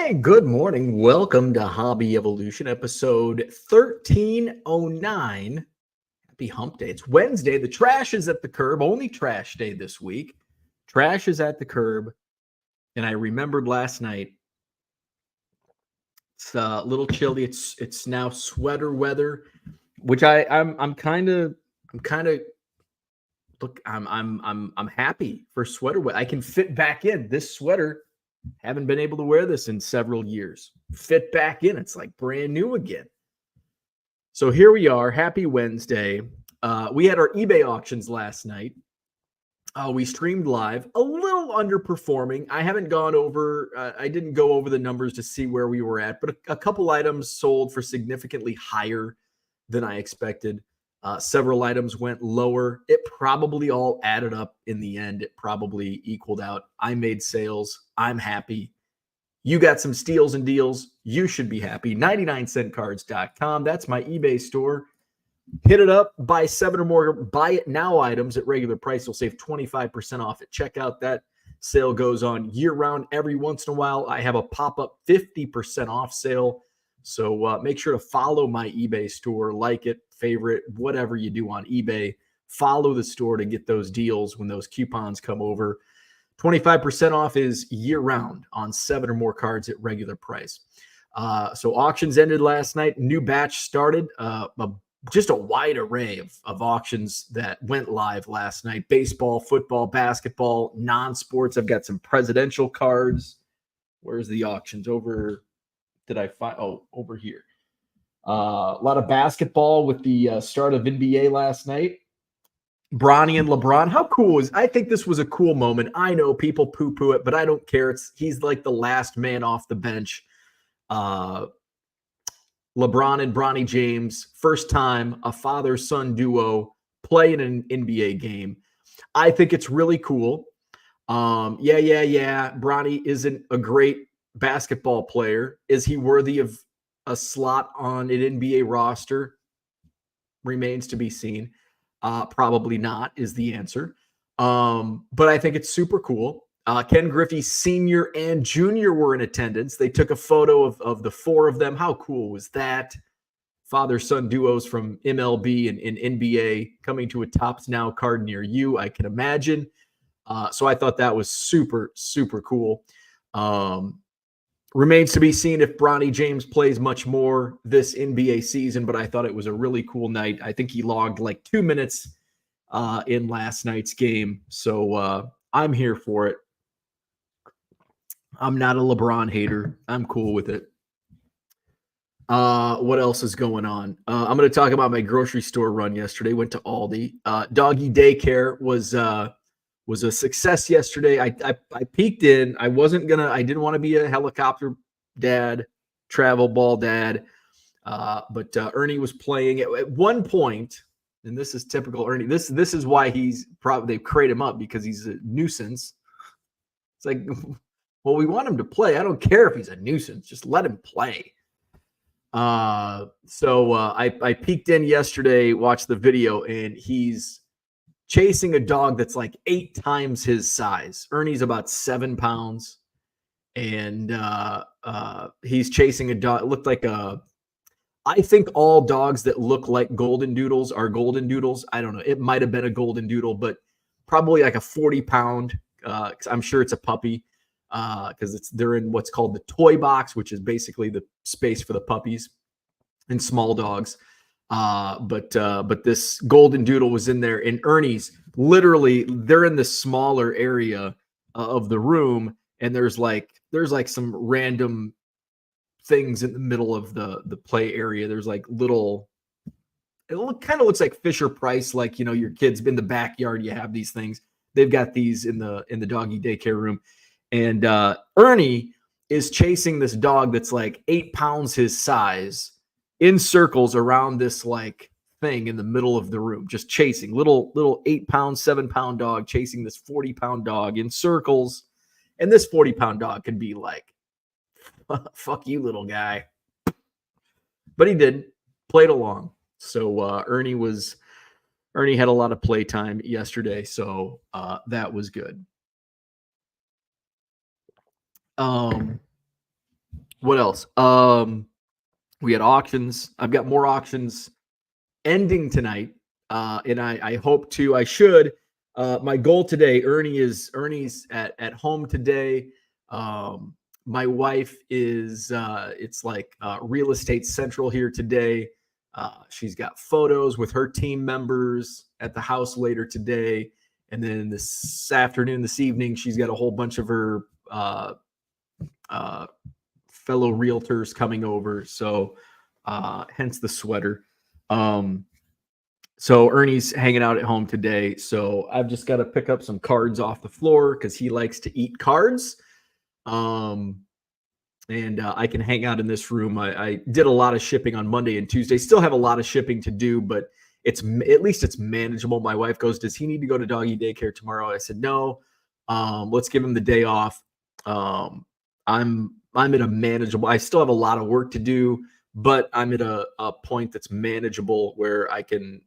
And good morning. Welcome to Hobby Evolution, episode 1309. Happy hump day. It's Wednesday. The trash is at the curb. Only trash day this week. Trash is at the curb. And I remembered last night. It's a little chilly. It's now sweater weather, which I'm kind of look, I'm happy for sweater weather. I can fit back in this sweater. Haven't been able to wear this in several years. Fit back in. It's like brand new again. So here we are. Happy Wednesday. We had our eBay auctions last night. We streamed live. A little underperforming. I haven't gone over. I didn't go over the numbers to see where we were at, but a couple items sold for significantly higher than I expected. Several items went lower. It probably all added up in the end. It probably equaled out. I made sales. I'm happy. You got some steals and deals. You should be happy. 99centcards.com. That's my eBay store. Hit it up. Buy 7 or more buy it now items at regular price. You'll save 25% off at checkout. That sale goes on year round. Every once in a while, I have a pop-up 50% off sale. So make sure to follow my eBay store, like it, favorite, whatever you do on eBay. Follow the store to get those deals when those coupons come over. 25% off is year-round on 7 or more cards at regular price. So auctions ended last night. New batch started. Just a wide array of auctions that went live last night. Baseball, football, basketball, non-sports. I've got some presidential cards. Where's the auctions? Over... Did I find? Oh, over here. A lot of basketball with the start of NBA last night. Bronny and LeBron. How cool is? I think this was a cool moment. I know people poo-poo it, but I don't care. He's like the last man off the bench. LeBron and Bronny James, first time a father-son duo play in an NBA game. I think it's really cool. Bronny isn't a great basketball player. Is he worthy of a slot on an NBA roster? Remains to be seen. Probably not is the answer. But I think it's super cool. Ken Griffey Sr. and Jr. were in attendance. They took a photo of the four of them. How cool was that? Father-son duos from MLB and NBA coming to a Topps Now card near you, I can imagine. So I thought that was super, super cool. Remains to be seen if Bronny James plays much more this NBA season, but I thought it was a really cool night. I think he logged like 2 minutes in last night's game. So I'm here for it. I'm not a LeBron hater. I'm cool with it. What else is going on? I'm going to talk about my grocery store run yesterday. Went to Aldi. Doggy daycare was a success yesterday. I peeked in. I didn't want to be a helicopter dad, travel ball dad. But Ernie was playing at one point, and this is typical Ernie. This is why they crate him up, because he's a nuisance. It's like, well, we want him to play. I don't care if he's a nuisance. Just let him play. So I peeked in yesterday, watched the video, and he's chasing a dog that's like 8 times his size. Ernie's about 7 pounds, and he's chasing a dog. It looked like I think all dogs that look like golden doodles are golden doodles. I don't know. It might have been a golden doodle, but probably like a 40-pound. I'm sure it's a puppy because they're in what's called the toy box, which is basically the space for the puppies and small dogs. But this golden doodle was in there, and Ernie's literally, they're in the smaller area of the room, and there's like some random things in the middle of the play area. There's like little, kind of looks like Fisher Price, like, your kids in the backyard, you have these things. They've got these in the doggy daycare room, and Ernie is chasing this dog that's like 8 pounds his size in circles around this like thing in the middle of the room, just chasing little 8-pound, 7-pound dog chasing this 40-pound dog in circles. And this 40-pound dog could be like, fuck you, little guy. But he did, played along. So Ernie had a lot of playtime yesterday. So that was good. What else? We had auctions. I've got more auctions ending tonight. And I hope to, I should. My goal today, Ernie's at home today. My wife is, it's like real estate central here today. She's got photos with her team members at the house later today. And then this afternoon, this evening, she's got a whole bunch of her fellow realtors coming over. So hence the sweater. So Ernie's hanging out at home today. So I've just got to pick up some cards off the floor because he likes to eat cards. And I can hang out in this room. I did a lot of shipping on Monday and Tuesday. Still have a lot of shipping to do, but it's at least it's manageable. My wife goes, "Does he need to go to doggy daycare tomorrow?" I said, "No. Let's give him the day off." I'm at a manageable. I still have a lot of work to do, but I'm at a point that's manageable where I can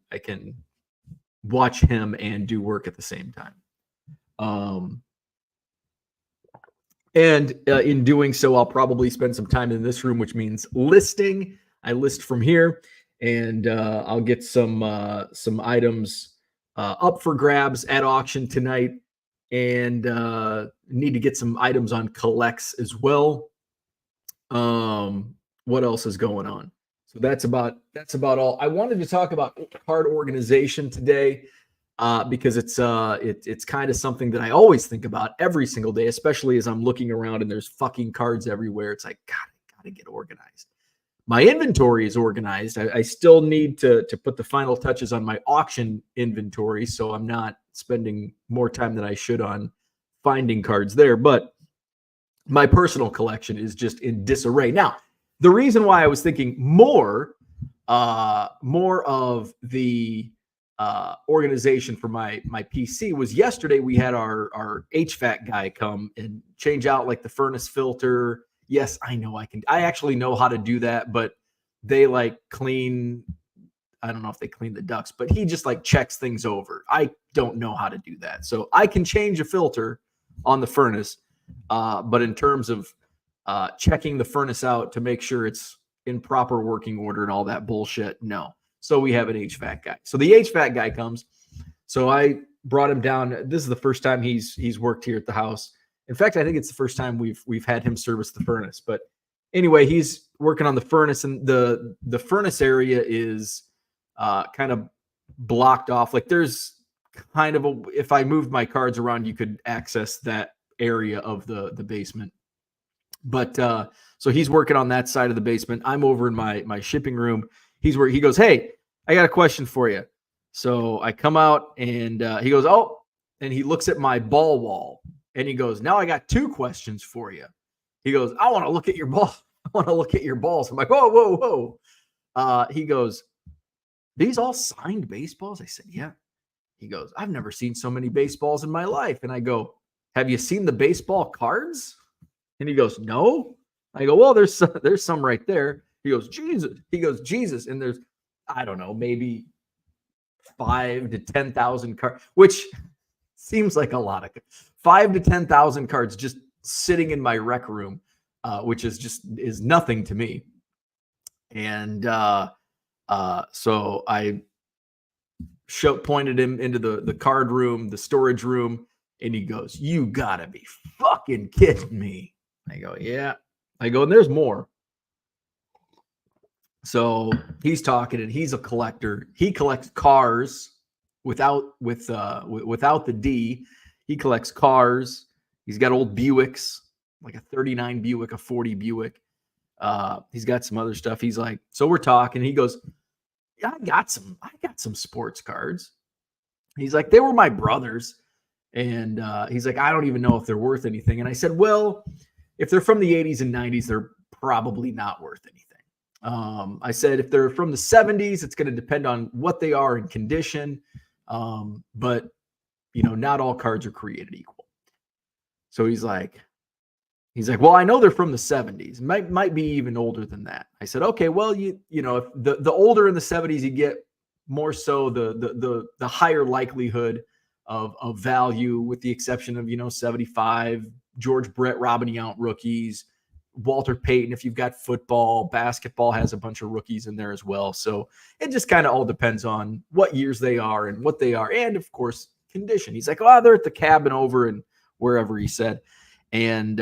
watch him and do work at the same time. And in doing so, I'll probably spend some time in this room, which means listing. I list from here, and I'll get some items up for grabs at auction tonight, and need to get some items on collects as well. What else is going on? So that's about all. I wanted to talk about card organization today. Because it's kind of something that I always think about every single day, especially as I'm looking around and there's fucking cards everywhere. It's like, God, I gotta get organized. My inventory is organized. I still need to put the final touches on my auction inventory, so I'm not spending more time than I should on finding cards there. But my personal collection is just in disarray. Now, the reason why I was thinking more of the organization for my PC was yesterday. We had our HVAC guy come and change out like the furnace filter. Yes, I know I actually know how to do that, but they like clean. I don't know if they clean the ducts, but he just like checks things over. I don't know how to do that. So I can change a filter on the furnace. But in terms of checking the furnace out to make sure it's in proper working order and all that bullshit, no. So we have an HVAC guy. So the HVAC guy comes. So I brought him down. This is the first time he's worked here at the house. In fact, I think it's the first time we've had him service the furnace. But anyway, he's working on the furnace, and the furnace area is kind of blocked off. Like there's kind of if I moved my cards around, you could access that area of the basement. But so he's working on that side of the basement. I'm over in my shipping room. He goes, "Hey, I got a question for you." So I come out and he goes, "Oh," and he looks at my ball wall and he goes, "Now I got two questions for you." He goes, "I want to look at your ball. I want to look at your balls." I'm like, "Whoa, whoa, whoa." He goes, "These all signed baseballs?" I said, "Yeah." He goes, "I've never seen so many baseballs in my life." And I go, "Have you seen the baseball cards?" And he goes, "No." I go, "Well, there's some right there." He goes, "Jesus." He goes, "Jesus." And there's, I don't know, maybe 5 to 10,000 cards, which seems like a lot of 5 to 10,000 cards just sitting in my rec room, which is nothing to me. And so I pointed him into the card room, the storage room, and he goes, "You gotta be fucking kidding me." I go, "Yeah." I go, "And there's more." So he's talking, and he's a collector. He collects cars without the D. He collects cars. He's got old Buicks, like a 39 Buick, a 40 Buick. He's got some other stuff. He's like, so we're talking. He goes, "Yeah, I got some sports cards." He's like, "They were my brother's." And he's like, "I don't even know if they're worth anything." And I said, "Well, if they're from the 80s and 90s, they're probably not worth anything." I said, "If they're from the 70s, it's going to depend on what they are in condition. But not all cards are created equal." So he's like, "Well, I know they're from the 70s. Might be even older than that." I said, "Okay, well, if the older in the 70s you get, more so the higher likelihood of value, with the exception of 75 George Brett, Robin Yount rookies, Walter Payton. If you've got football, basketball has a bunch of rookies in there as well. So it just kind of all depends on what years they are and what they are. And of course, condition. He's like, oh, they're at the cabin over and wherever, he said. And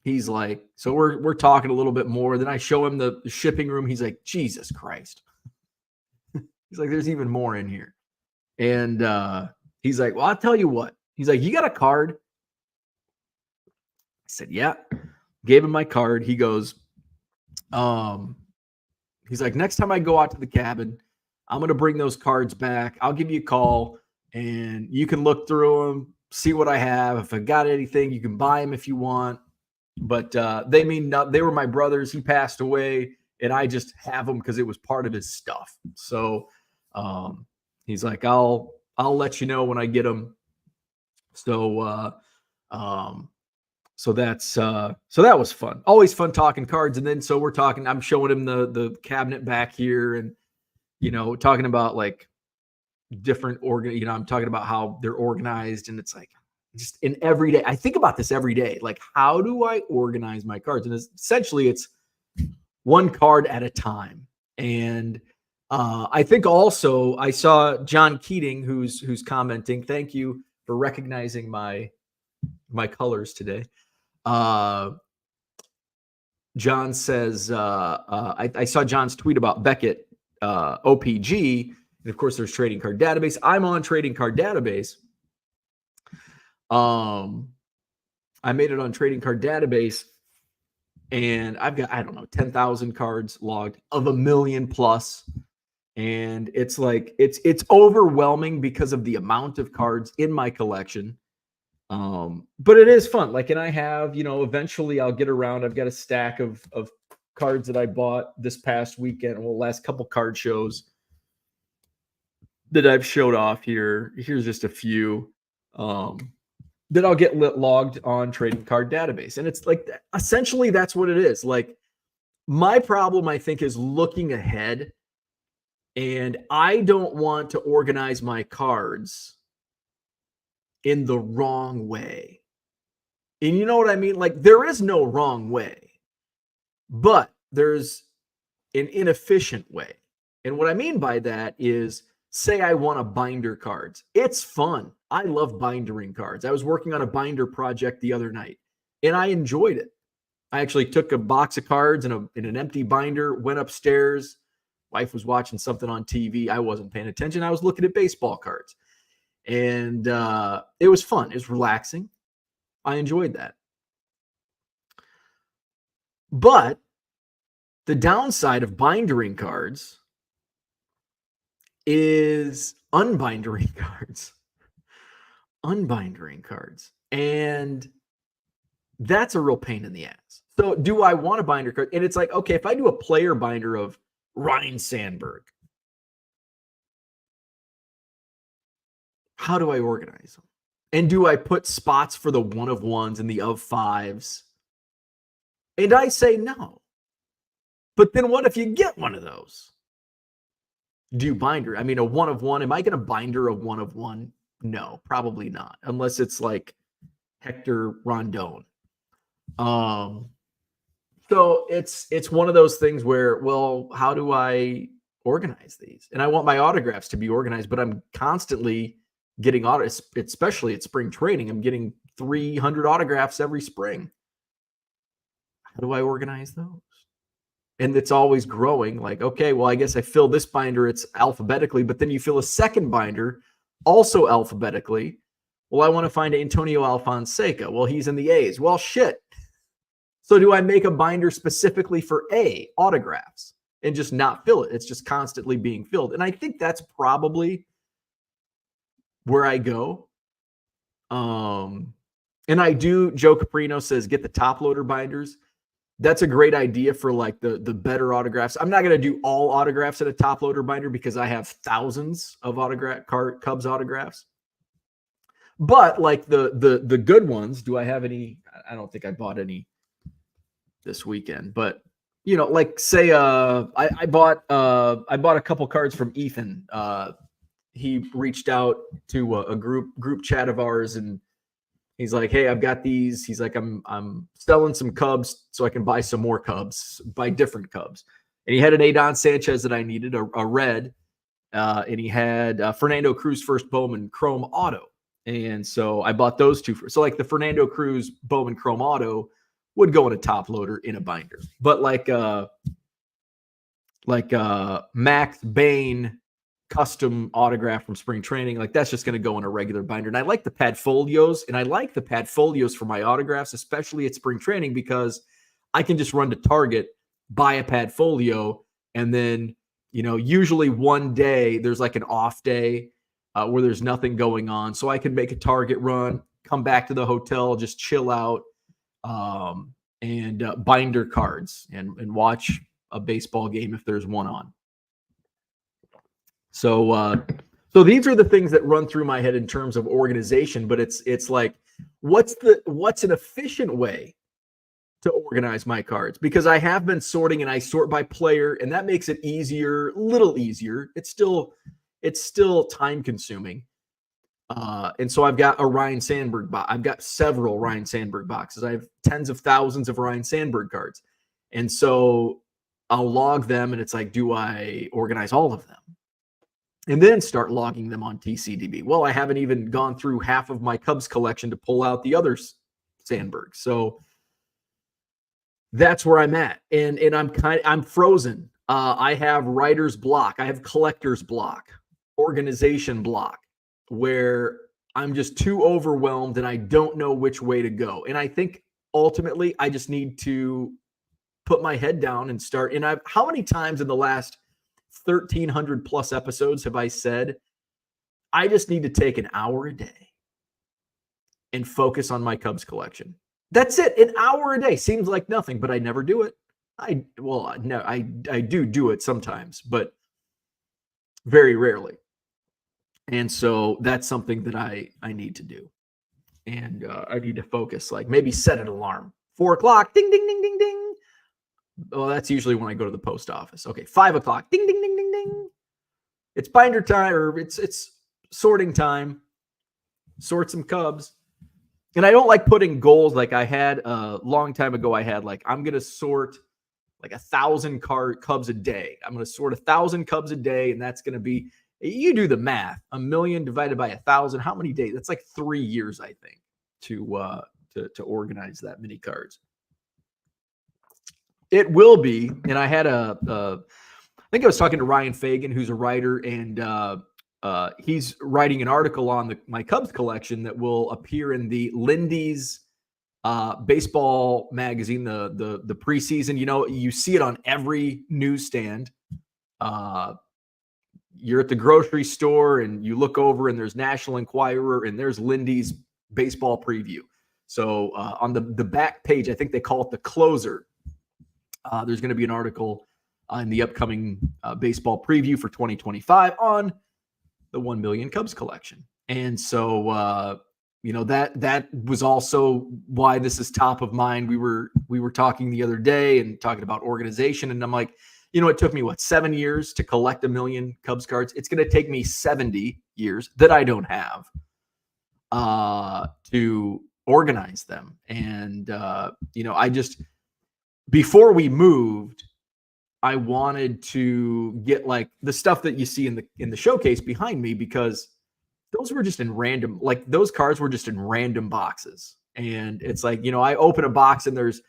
he's like, so we're talking a little bit more. Then I show him the shipping room. He's like, Jesus Christ. He's like, there's even more in here. And he's like, well, I'll tell you what. He's like, you got a card? I said, yeah. Gave him my card. He goes, he's like, next time I go out to the cabin, I'm going to bring those cards back. I'll give you a call and you can look through them, see what I have. If I got anything, you can buy them if you want. But they mean nothing. They were my brothers. He passed away and I just have them because it was part of his stuff. So he's like, I'll let you know when I get them. So that was fun. Always fun talking cards. And then so we're talking, I'm showing him the cabinet back here and, you know, talking about like different I'm talking about how they're organized. And it's like just in every day. I think about this every day. Like, how do I organize my cards? And essentially it's one card at a time. And I think also I saw John Keating, who's commenting. Thank you for recognizing my colors today. John says, I saw John's tweet about Beckett OPG. And of course, there's Trading Card Database. I'm on Trading Card Database. I made it on Trading Card Database. And I've got, I don't know, 10,000 cards logged of 1 million plus. And it's like, it's overwhelming because of the amount of cards in my collection. But it is fun. Like, and I have, eventually I'll get around. I've got a stack of cards that I bought this past weekend. Well, last couple card shows that I've showed off here. Here's just a few, that I'll get logged on Trading Card Database. And it's like, essentially that's what it is. Like, my problem, I think, is looking ahead, and I don't want to organize my cards in the wrong way. And you know what I mean? Like, there is no wrong way, but there's an inefficient way. And what I mean by that is, say I want to binder cards. It's fun. I love bindering cards. I was working on a binder project the other night, and I enjoyed it. I actually took a box of cards in an empty binder, went upstairs. Wife was watching something on TV. I wasn't paying attention. I was looking at baseball cards. And it was fun. It was relaxing. I enjoyed that. But the downside of bindering cards is unbindering cards. Unbindering cards. And that's a real pain in the ass. So do I want a binder card? And it's like, okay, if I do a player binder of Ryan Sandberg, how do I organize them? And do I put spots for the 1 of 1s and the of 5s? And I say no. But then what if you get one of those? Do you binder? I mean, a 1 of 1. Am I going to binder a 1 of 1? No, probably not. Unless it's like Hector Rondon. So it's one of those things where, well, how do I organize these? And I want my autographs to be organized, but I'm constantly getting autographs, especially at spring training. I'm getting 300 autographs every spring. How do I organize those? And it's always growing. Like, okay, well, I guess I fill this binder, it's alphabetically, but then you fill a second binder also alphabetically. Well, I want to find Antonio Alfonseca. Well, he's in the A's. Well, shit. So do I make a binder specifically for A, autographs, and just not fill it? It's just constantly being filled. And I think that's probably where I go. And I do, Joe Caprino says, get the top loader binders. That's a great idea for like the better autographs. I'm not going to do all autographs at a top loader binder because I have thousands of Cubs autographs. But like the good ones, do I have any? I don't think I bought any this weekend, but like say I bought a couple cards from Ethan. He reached out to a group chat of ours, and He's like, hey, I've got these. He's like, I'm selling some Cubs so I can buy some more Cubs, buy different Cubs. And he had an Adon Sanchez that I needed, a red. And he had Fernando Cruz first Bowman Chrome Auto. And so I bought those two. So like the Fernando Cruz Bowman Chrome Auto would go in a top loader in a binder. But like Max Bain custom autograph from spring training, like that's just going to go in a regular binder. And I like the Padfolios, and I like the Padfolios for my autographs, especially at spring training, because I can just run to Target, buy a Padfolio, and then, you know, usually one day there's like an off day where there's nothing going on. So I can make a Target run, come back to the hotel, just chill out, and binder cards and watch a baseball game if there's one on. So these are the things that run through my head in terms of organization, but it's like, what's an efficient way to organize my cards? Because I have been sorting, and I sort by player, and that makes it easier, a little easier. It's still time consuming. And so I've got a Ryan Sandberg box. I've got several Ryan Sandberg boxes. I have tens of thousands of Ryan Sandberg cards. And so I'll log them, and it's like, do I organize all of them? And then start logging them on TCDB. Well, I haven't even gone through half of my Cubs collection to pull out the other Sandberg. So that's where I'm at. And I'm frozen. I have writer's block. I have collector's block, organization block, where I'm just too overwhelmed and I don't know which way to go. And I think ultimately I just need to put my head down and start. And how many times in the last 1,300 plus episodes have I said, I just need to take an hour a day and focus on my Cubs collection? That's it. An hour a day seems like nothing, but I never do it. I do it sometimes, but very rarely. And so that's something that I need to do. And I need to focus, like maybe set an alarm. 4 o'clock, ding, ding, ding, ding, ding. Well, that's usually when I go to the post office. Okay, 5 o'clock, ding, ding, ding, ding, ding. It's binder time, or it's sorting time. Sort some Cubs. And I don't like putting goals. Like I had a long time ago, I had like, I'm going to sort like 1,000 Cubs a day. I'm going to sort 1,000 Cubs a day. And that's going to be, you do the math, 1 million divided by 1,000. How many days? That's like 3 years, I think, to organize that many cards. It will be. And I had I think I was talking to Ryan Fagan, who's a writer, and he's writing an article on my Cubs collection that will appear in the Lindy's baseball magazine, the preseason. You know, you see it on every newsstand. You're at the grocery store and you look over and there's National Enquirer and there's Lindy's baseball preview. So on the back page, I think they call it the closer. There's going to be an article in the upcoming baseball preview for 2025 on the 1 million Cubs collection. And so, you know, that was also why this is top of mind. We were talking the other day and talking about organization. And I'm like, you know, it took me 7 years to collect 1 million Cubs cards. It's going to take me 70 years that I don't have to organize them. And, you know, before we moved, I wanted to get like the stuff that you see in the showcase behind me, because those were just in random, like those cards were just in random boxes. And it's like, you know, I open a box and there's,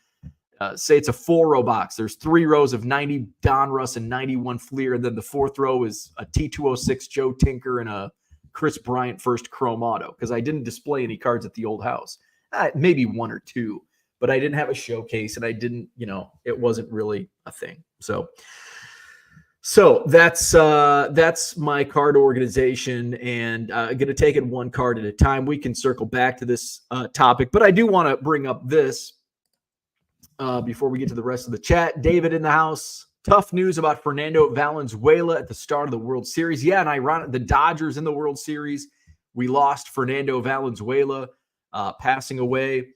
say it's a 4-row box. There's 3 rows of 90 Donruss and 91 Fleer. And then the 4th row is a T206 Joe Tinker and a Chris Bryant first Chrome Auto, because I didn't display any cards at the old house. Maybe 1 or 2. But I didn't have a showcase, and I didn't, you know, it wasn't really a thing. So that's my card organization, and I'm going to take it one card at a time. We can circle back to this topic, but I do want to bring up this before we get to the rest of the chat. David in the house. Tough news about Fernando Valenzuela at the start of the World Series. Yeah, and ironic, the Dodgers in the World Series, we lost Fernando Valenzuela passing away.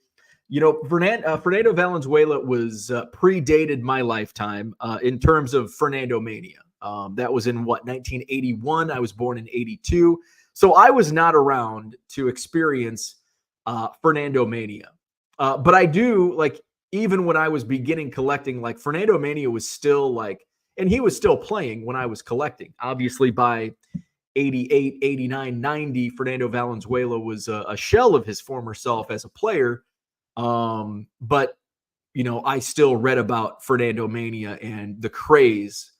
You know, Fernando Valenzuela was predated my lifetime in terms of Fernando Mania. That was in 1981. I was born in 82. So I was not around to experience Fernando Mania. But I do, like, even when I was beginning collecting, like, Fernando Mania was still like, and he was still playing when I was collecting. Obviously, by 88, 89, 90, Fernando Valenzuela was a shell of his former self as a player. But, I still read about Fernando Mania and the craze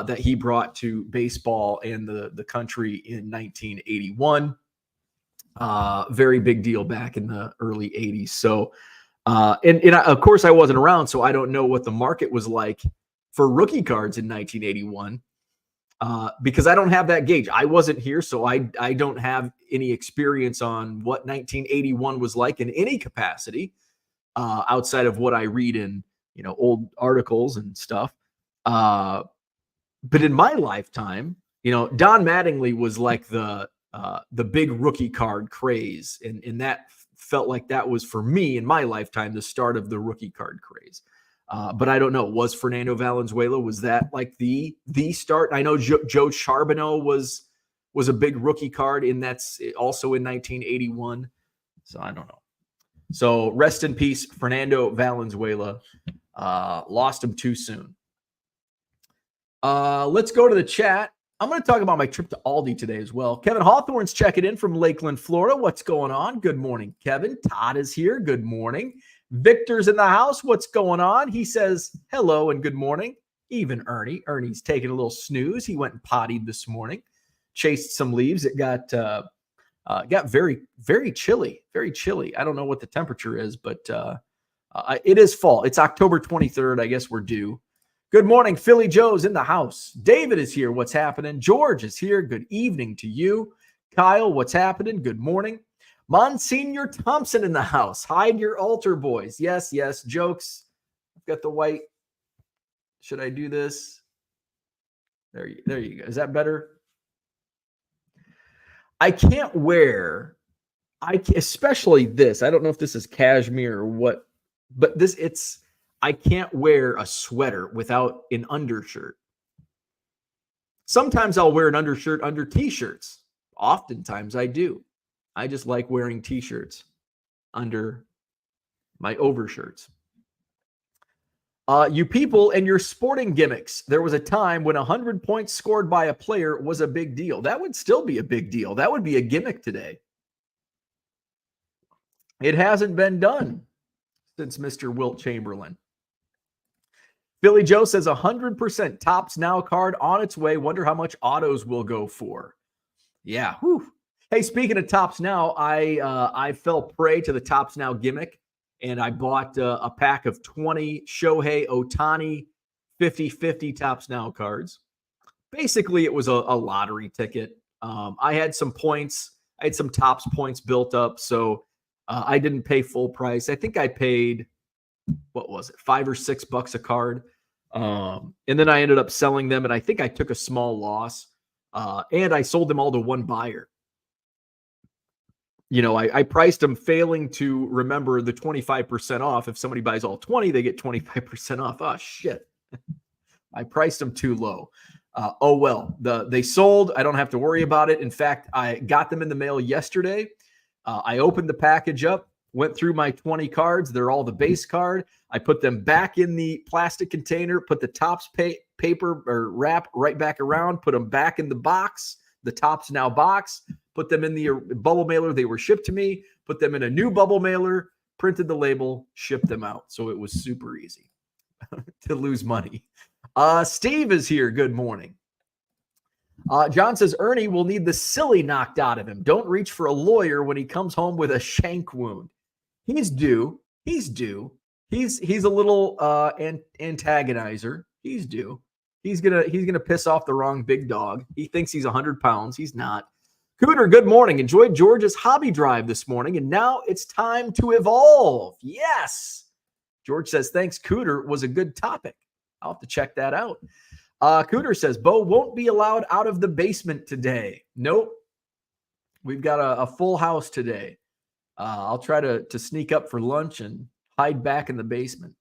that he brought to baseball and the country in 1981. Very big deal back in the early 80s. So, of course, I wasn't around, so I don't know what the market was like for rookie cards in 1981. Because I don't have that gauge. I wasn't here, so I don't have any experience on what 1981 was like in any capacity, outside of what I read in old articles and stuff. But in my lifetime, Don Mattingly was like the big rookie card craze, and that felt like that was, for me in my lifetime, the start of the rookie card craze. But I don't know. Was Fernando Valenzuela, was that like the start? I know Joe Charbonneau was a big rookie card, and that's also in 1981. So I don't know. So rest in peace, Fernando Valenzuela. Lost him too soon. Let's go to the chat. I'm going to talk about my trip to Aldi today as well. Kevin Hawthorne's checking in from Lakeland, Florida. What's going on? Good morning, Kevin. Todd is here. Good morning. Victor's in the house. What's going on? He says hello and good morning. Even Ernie. Ernie's taking a little snooze. He went and pottied this morning. Chased some leaves. It got very, very chilly. Very chilly. I don't know what the temperature is, but it is fall. It's October 23rd. I guess we're due. Good morning. Philly Joe's in the house. David is here. What's happening? George is here. Good evening to you. Kyle, what's happening? Good morning. Monsignor Thompson in the house. Hide your altar, boys. Yes, yes. Jokes. I've got the white. Should I do this? There you go. Is that better? I can't wear, especially this. I don't know if this is cashmere or what, but I can't wear a sweater without an undershirt. Sometimes I'll wear an undershirt under t-shirts. Oftentimes I do. I just like wearing t-shirts under my overshirts. You people and your sporting gimmicks. There was a time when 100 points scored by a player was a big deal. That would still be a big deal. That would be a gimmick today. It hasn't been done since Mr. Wilt Chamberlain. Billy Joe says 100% Topps Now card on its way. Wonder how much autos will go for. Yeah. Whew. Hey, speaking of Topps Now, I fell prey to the Topps Now gimmick, and I bought a pack of 20 Shohei Ohtani 50-50 Topps Now cards. Basically, it was a lottery ticket. I had some points. I had some Topps points built up, so I didn't pay full price. I think I paid, what was it, $5 or $6 a card. And then I ended up selling them, and I think I took a small loss. And I sold them all to one buyer. I priced them failing to remember the 25% off. If somebody buys all 20, they get 25% off. Oh, shit. I priced them too low. Oh, well. They sold. I don't have to worry about it. In fact, I got them in the mail yesterday. I opened the package up, went through my 20 cards. They're all the base card. I put them back in the plastic container, put the Topps paper or wrap right back around, put them back in the box, the Topps Now box, put them in the bubble mailer they were shipped to me, put them in a new bubble mailer, printed the label, shipped them out. So it was super easy to lose money. Steve is here. Good morning. John says Ernie will need the silly knocked out of him. Don't reach for a lawyer when he comes home with a shank wound. He's due. He's due. He's a little antagonizer. He's due. He's gonna piss off the wrong big dog. He thinks he's 100 pounds. He's not. Cooter, good morning. Enjoyed George's hobby drive this morning, and now it's time to evolve. Yes. George says, thanks, Cooter. Was a good topic. I'll have to check that out. Cooter says, Bo won't be allowed out of the basement today. Nope. We've got a full house today. I'll try to sneak up for lunch and hide back in the basement.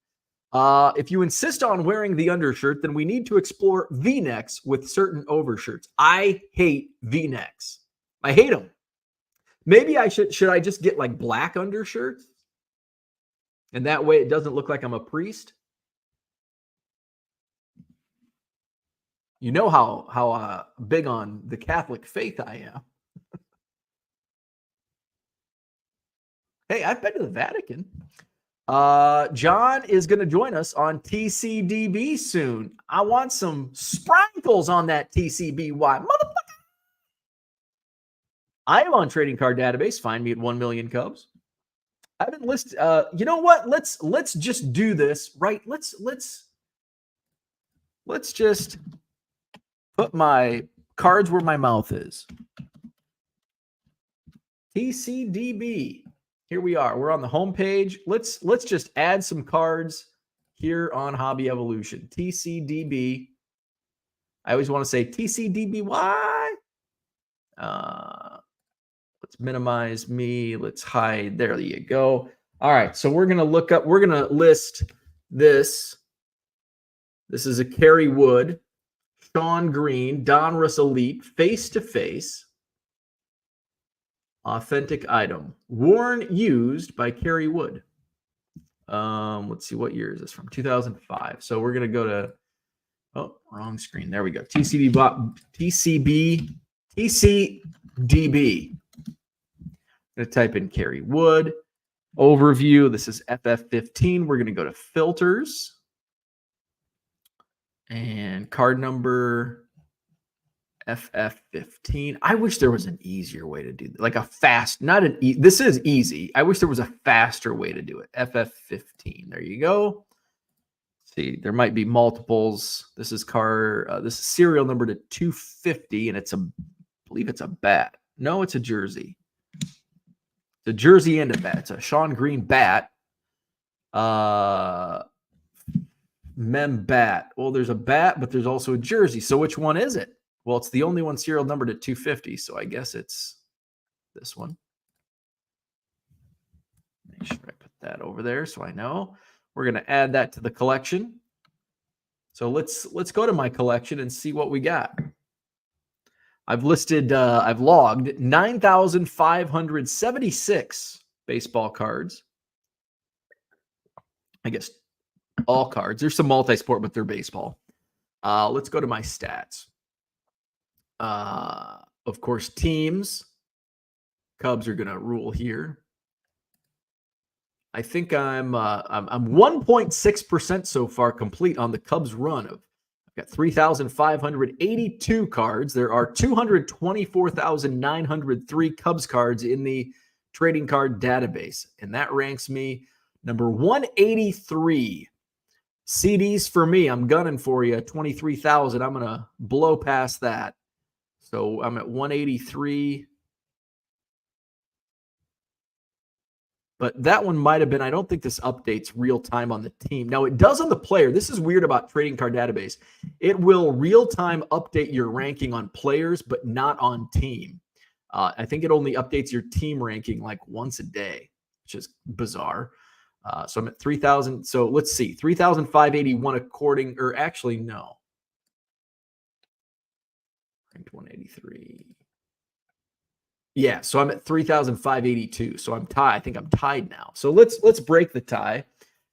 If you insist on wearing the undershirt, then we need to explore V-necks with certain overshirts. I hate V-necks. I hate them. Maybe I should I just get like black undershirts? And that way it doesn't look like I'm a priest. You know how big on the Catholic faith I am. Hey, I've been to the Vatican. John is going to join us on TCDB soon. I want some sprinkles on that TCBY. Motherfucker. I am on Trading Card Database. Find me at 1 million Cubs. I've been listed. You know what? Let's just do this, right? Let's just put my cards where my mouth is. TCDB. Here we are. We're on the home page. Let's just add some cards here on Hobby Evolution. TCDB. I always want to say TCDBY. Let's minimize me. Let's hide. There you go. All right. So we're going to look up. We're going to list this. This is a Kerry Wood, Sean Green, Donruss Elite, face-to-face. Authentic item. Worn, used by Kerry Wood. Let's see, what year is this from? 2005. So we're going to go to, oh, wrong screen. There we go. TCDB. I'm going to type in Kerry Wood. Overview. This is FF15. We're going to go to filters. And card number FF15. I wish there was an easier way to do that. Like a fast, not an this is easy. I wish there was a faster way to do it. FF15. There you go. See, there might be multiples. This is this is serial number to 250, and it's I believe it's a bat. No, it's a jersey. It's a jersey and a bat. It's a Sean Green bat. Mem bat. Well, there's a bat, but there's also a jersey. So which one is it? Well, it's the only one serial numbered to 250, so I guess it's this one. Make sure I put that over there so I know. We're going to add that to the collection. So let's go to my collection and see what we got. I've logged 9,576 baseball cards. I guess all cards. There's some multi-sport, but they're baseball. Let's go to my stats. Of course, teams. Cubs are going to rule here. I think I'm 1.6% so far complete on the Cubs run. I've got 3,582 cards. There are 224,903 Cubs cards in the trading card database, and that ranks me number 183. CDs for me, I'm gunning for you, 23,000. I'm going to blow past that. So I'm at 183. But that one might have been, I don't think this updates real time on the team. Now it does on the player. This is weird about Trading Card Database. It will real time update your ranking on players, but not on team. I think it only updates your team ranking like once a day, which is bizarre. So I'm at 3,000. So let's see, 3,581 according, or actually no. Ranked 183. Yeah, so I'm at 3,582. So I'm tied. I think I'm tied now. So let's break the tie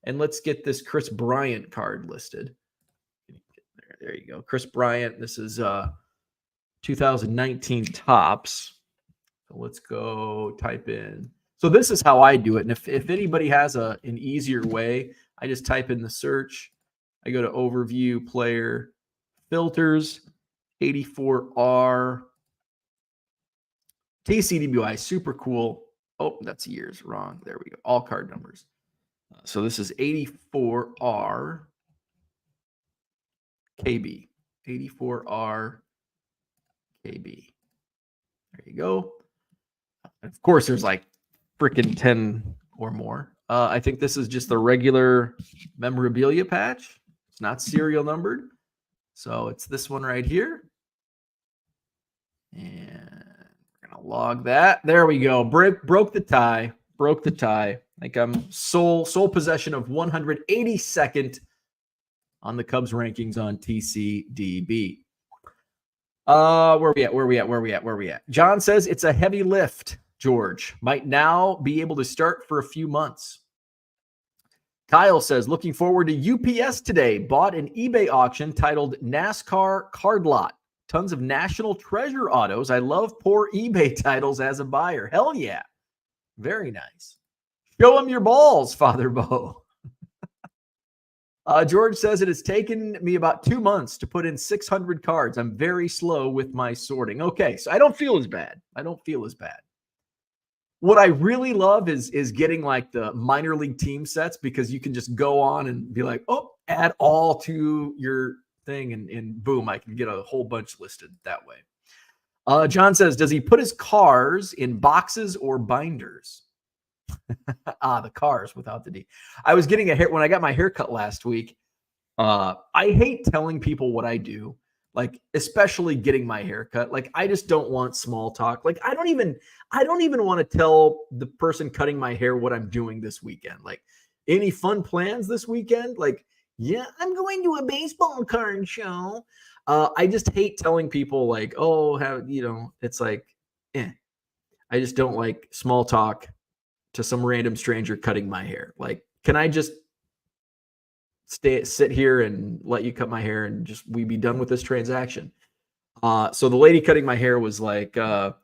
and let's get this Chris Bryant card listed. There you go. Chris Bryant. This is 2019 Topps. So let's go type in. So this is how I do it. And if anybody has an easier way, I just type in the search. I go to overview, player, filters, 84R. TCDBY, super cool. Oh, that's years wrong. There we go. All card numbers. So this is 84R KB. 84R KB. There you go. And of course, there's like freaking 10 or more. I think this is just the regular memorabilia patch. It's not serial numbered. So it's this one right here. And log that. There we go. Broke the tie. Broke the tie. I think I'm sole possession of 182nd on the Cubs rankings on TCDB. Where we at? John says it's a heavy lift. George. Might now be able to start for a few months. Kyle says, looking forward to UPS today. Bought an eBay auction titled NASCAR Card Lot. Tons of National Treasure autos. I love poor eBay titles as a buyer. Hell yeah. Very nice. Show them your balls, Father Bo. George says, it has taken me about 2 months to put in 600 cards. I'm very slow with my sorting. Okay, so I don't feel as bad. What I really love is getting like the minor league team sets, because you can just go on and be like, oh, add all to your thing, and boom, I can get a whole bunch listed that way. John says, does he put his cars in boxes or binders? The cars without the D. I was getting when I got my haircut last week. I hate telling people what I do. Like, especially getting my hair cut. Like, I just don't want small talk. Like, I don't even want to tell the person cutting my hair what I'm doing this weekend. Like, any fun plans this weekend? Like, yeah, I'm going to a baseball card show. I just hate telling people like, oh, it's like, I just don't like small talk to some random stranger cutting my hair. Like, can I just sit here and let you cut my hair and just we be done with this transaction? So the lady cutting my hair was like, so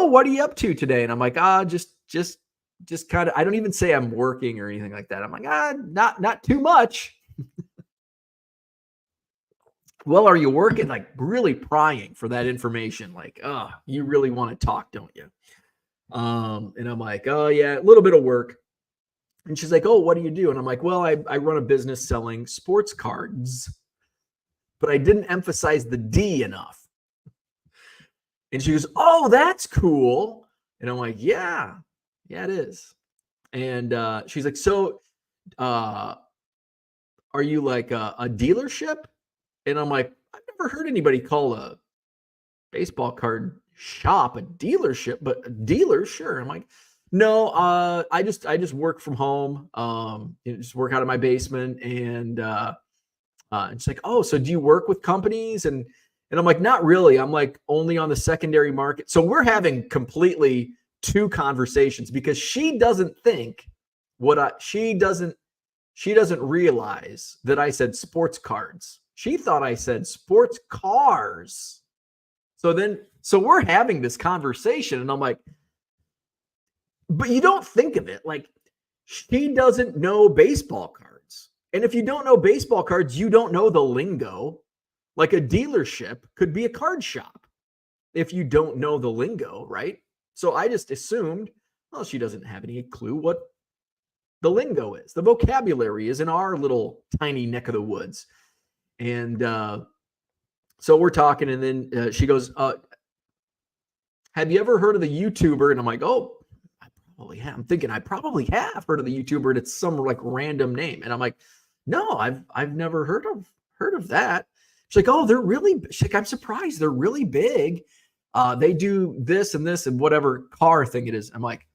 what are you up to today? And I'm like, just kind of, I don't even say I'm working or anything like that. I'm like, not too much. Well, are you working? Like, really prying for that information. Like, you really want to talk, don't you? And I'm like, oh yeah, a little bit of work. And she's like, oh, what do you do? And I'm like, well, I run a business selling sports cards, but I didn't emphasize the D enough. And she goes, oh, that's cool. And I'm like, yeah, it is. And she's like, so are you like a dealership? And I'm like, I've never heard anybody call a baseball card shop a dealership, but a dealer, sure. I'm like, no, I just work from home, just work out of my basement. And it's like, oh, so do you work with companies? And I'm like, not really. I'm like only on the secondary market. So we're having completely two conversations, because she doesn't think she doesn't realize that I said sports cards. She thought I said sports cars. So we're having this conversation, and I'm like, but you don't think of it like she doesn't know baseball cards. And if you don't know baseball cards, you don't know the lingo. Like, a dealership could be a card shop if you don't know the lingo, right? So I just assumed, well, she doesn't have any clue what the lingo is. The vocabulary is in our little tiny neck of the woods. And so we're talking, and then she goes, have you ever heard of the YouTuber? And I'm like, oh, I probably have. I'm thinking I probably have heard of the YouTuber, and it's some like random name. And I'm like, no, I've never heard of that. She's like, oh, they're really, she's like, I'm surprised. They're really big. They do this and this and whatever car thing it is. I'm like,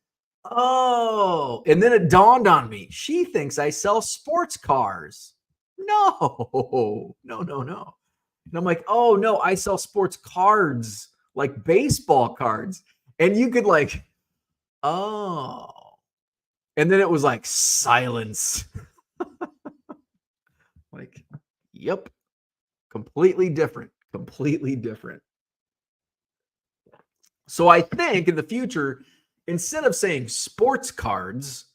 oh. And then it dawned on me. She thinks I sell sports cars. No. And I'm like, oh, no, I sell sports cards, like baseball cards. And you could like, oh. And then it was like silence. Like, yep. Completely different. So I think in the future, instead of saying sports cards,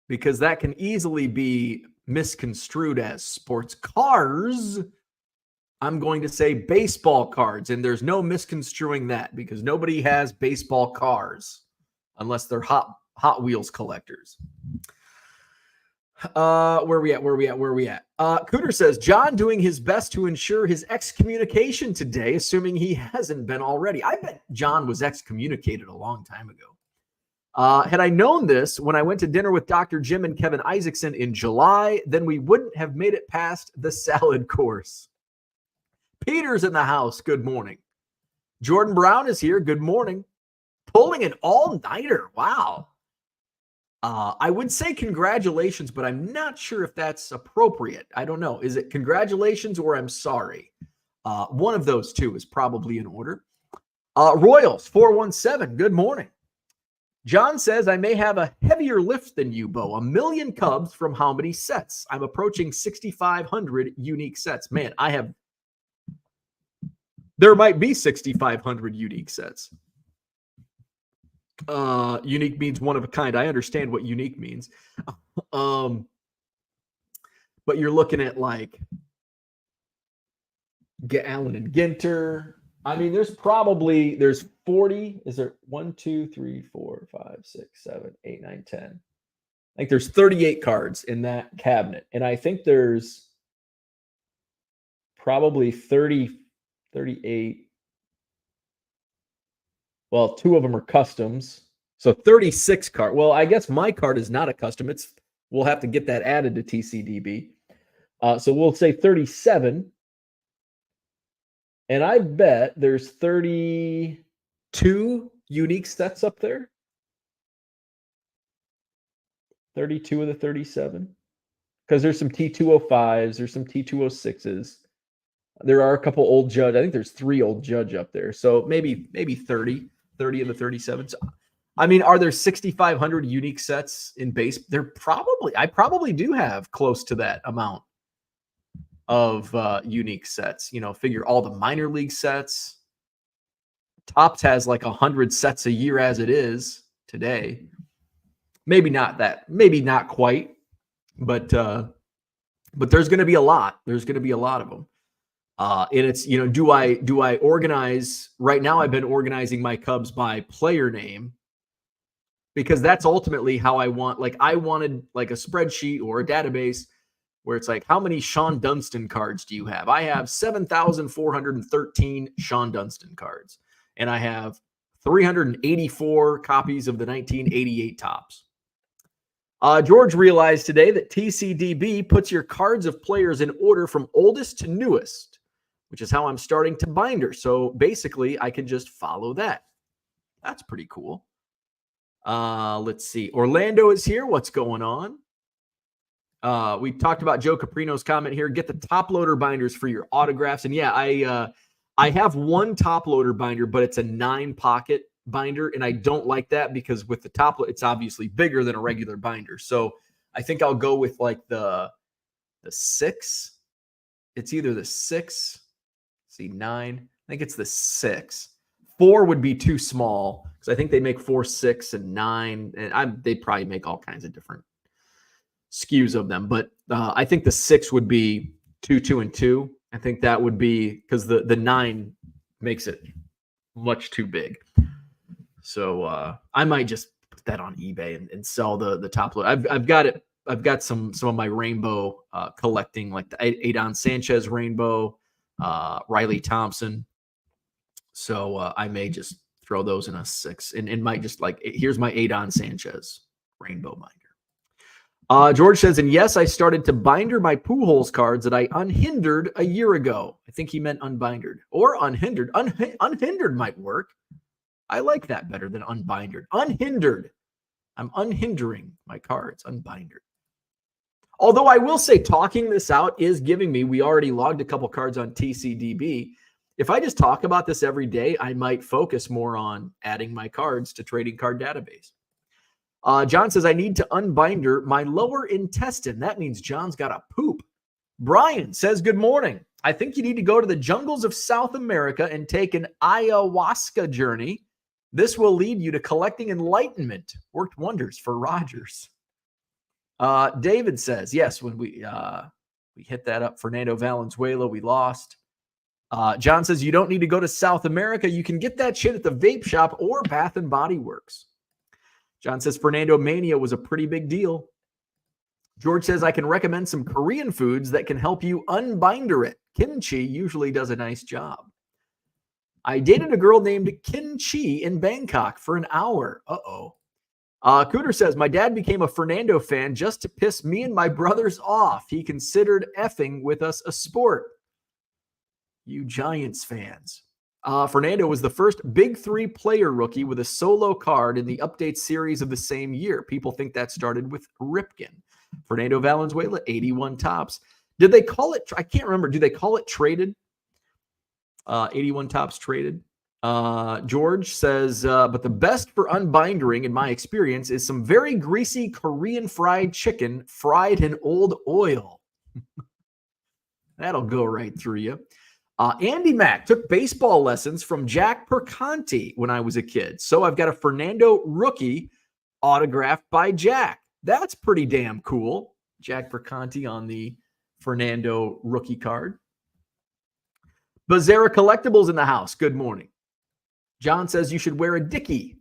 because that can easily be misconstrued as sports cars, I'm going to say baseball cards. And there's no misconstruing that, because nobody has baseball cars unless they're Hot Wheels collectors. Where we at? Cooter says, John doing his best to ensure his excommunication today, assuming he hasn't been already. I bet John was excommunicated a long time ago. Had I known this when I went to dinner with Dr. Jim and Kevin Isaacson in July, then we wouldn't have made it past the salad course. Peter's in the house. Good morning. Jordan Brown is here. Good morning. Pulling an all-nighter. Wow. I would say congratulations, but I'm not sure if that's appropriate. I don't know. Is it congratulations or I'm sorry? One of those two is probably in order. Royals 417. Good morning. John says, I may have a heavier lift than you, Bo. 1 million Cubs from how many sets? I'm approaching 6,500 unique sets. Man, there might be 6,500 unique sets. Unique means one of a kind. I understand what unique means. But you're looking at like Allen and Ginter. I mean, there's 40. Is there 1, 2, 3, 4, 5, 6, 7, 8, 9, 10? Like there's 38 cards in that cabinet. And I think there's probably 38. Well, 2 of them are customs. So 36 card. Well, I guess my card is not a custom. We'll have to get that added to TCDB. So we'll say 37. And I bet there's 32 unique sets up there. 32 of the 37. Because there's some T205s, there's some T206s. There are a couple old Judge. I think there's 3 old Judge up there. So maybe 30 of the 37. So, I mean, are there 6,500 unique sets in base? I probably do have close to that amount of unique sets. Figure all the minor league sets. Topps has like 100 sets a year as it is today. Maybe not quite, but there's going to be a lot. There's going to be a lot of them. And it's, do I organize right now? I've been organizing my Cubs by player name because that's ultimately how I wanted like a spreadsheet or a database where it's like, how many Sean Dunston cards do you have? I have 7,413 Sean Dunston cards, and I have 384 copies of the 1988 Topps. George realized today that TCDB puts your cards of players in order from oldest to newest, which is how I'm starting to binder. So basically, I can just follow that. That's pretty cool. Let's see. Orlando is here. What's going on? We talked about Joe Caprino's comment here. Get the top loader binders for your autographs. And yeah, I have one top loader binder, but it's a 9-pocket binder, and I don't like that because with the top, it's obviously bigger than a regular binder. So I think I'll go with like the 6. It's either the 6. See, 9. I think it's the 6. 4 would be too small because I think they make 4, 6, and 9, and they probably make all kinds of different SKUs of them. But I think the 6 would be 2, 2, and 2. I think that would be because the 9 makes it much too big. So I might just put that on eBay and sell the top load. I've got it. I've got some of my rainbow collecting, like the Adon Sanchez rainbow, Riley Thompson. So I may just throw those in a 6 and might just like, here's my Adon Sanchez rainbow binder. George says, and yes, I started to binder my Pujols cards that I unhindered a year ago. I think he meant unbindered or unhindered. Unhindered might work. I like that better than unbindered. Unhindered. I'm unhindering my cards, unbindered. Although I will say talking this out is giving me, we already logged a couple cards on TCDB. If I just talk about this every day, I might focus more on adding my cards to trading card database. John says, I need to unbinder my lower intestine. That means John's got a poop. Brian says, good morning. I think you need to go to the jungles of South America and take an ayahuasca journey. This will lead you to collecting enlightenment. Worked wonders for Rogers. David says, yes, when we hit that up, Fernando Valenzuela, we lost. John says, you don't need to go to South America. You can get that shit at the vape shop or Bath and Body Works. John says, Fernando Mania was a pretty big deal. George says, I can recommend some Korean foods that can help you unbinder it. Kimchi usually does a nice job. I dated a girl named Kimchi in Bangkok for an hour. Uh-oh. Cooter says, my dad became a Fernando fan just to piss me and my brothers off. He considered effing with us a sport. You Giants fans. Fernando was the first Big 3 player rookie with a solo card in the update series of the same year. People think that started with Ripken. Fernando Valenzuela, 81 Topps. Did they call it? I can't remember. Do they call it traded? 81 Topps traded. George says, but the best for unbindering, in my experience, is some very greasy Korean fried chicken fried in old oil. That'll go right through you. Andy Mack took baseball lessons from Jack Perconti when I was a kid. So I've got a Fernando rookie autographed by Jack. That's pretty damn cool. Jack Perconti on the Fernando rookie card. Bazera Collectibles in the house. Good morning. John says you should wear a Dickie.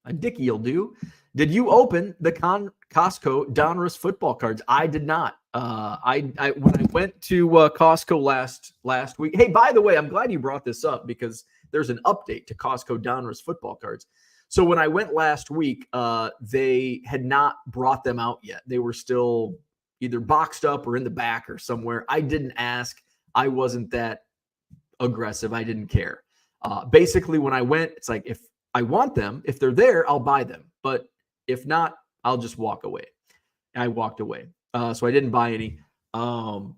A Dickie will do. Did you open the Costco Donruss football cards? I did not. I when I went to Costco last week. Hey, by the way, I'm glad you brought this up because there's an update to Costco Donruss football cards. So when I went last week, they had not brought them out yet. They were still either boxed up or in the back or somewhere. I didn't ask. I wasn't that aggressive. I didn't care. Basically, when I went, it's like, if I want them, if they're there, I'll buy them. But if not, I'll just walk away. I walked away. So I didn't buy any. So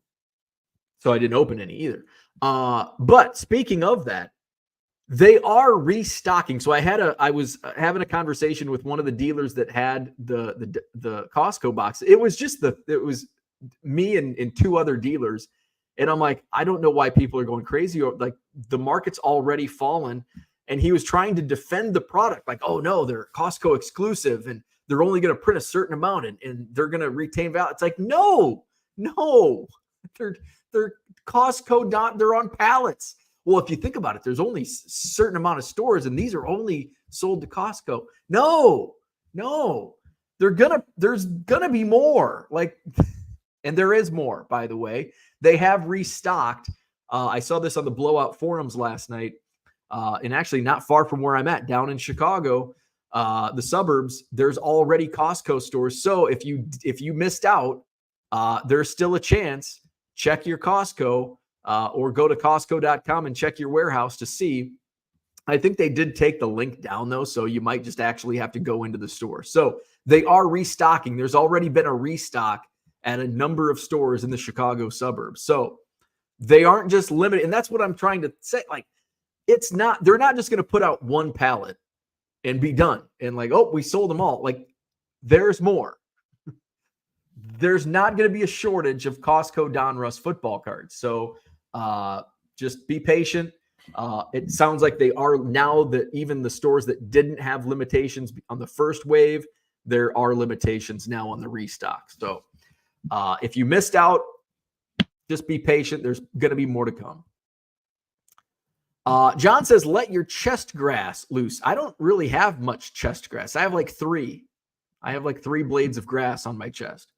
I didn't open any either. But speaking of that, they are restocking. So I was having a conversation with one of the dealers that had the Costco box. It was me and two other dealers. And I'm like, I don't know why people are going crazy. Like, the market's already fallen. And he was trying to defend the product. Like, oh no, they're Costco exclusive and they're only going to print a certain amount and they're going to retain value. It's like, no, they're Costco, they're on pallets. Well, if you think about it, there's only a certain amount of stores and these are only sold to Costco. No, there's gonna be more. Like, and there is more, by the way. They have restocked. I saw this on the Blowout forums last night. And actually not far from where I'm at, down in Chicago, the suburbs, there's already Costco stores. So if you missed out, there's still a chance. Check your Costco or go to Costco.com and check your warehouse to see. I think they did take the link down though, so you might just actually have to go into the store. So they are restocking. There's already been a restock at a number of stores in the Chicago suburbs. So they aren't just limited. And that's what I'm trying to say. Like, they're not just going to put out one pallet and be done. And like, oh, we sold them all. Like, there's more. There's not going to be a shortage of Costco Donruss football cards. So just be patient. It sounds like they are now, that even the stores that didn't have limitations on the first wave, there are limitations now on the restock. So if you missed out, just be patient. There's going to be more to come. John says, let your chest grass loose. I don't really have much chest grass. I have like 3. I have like 3 blades of grass on my chest.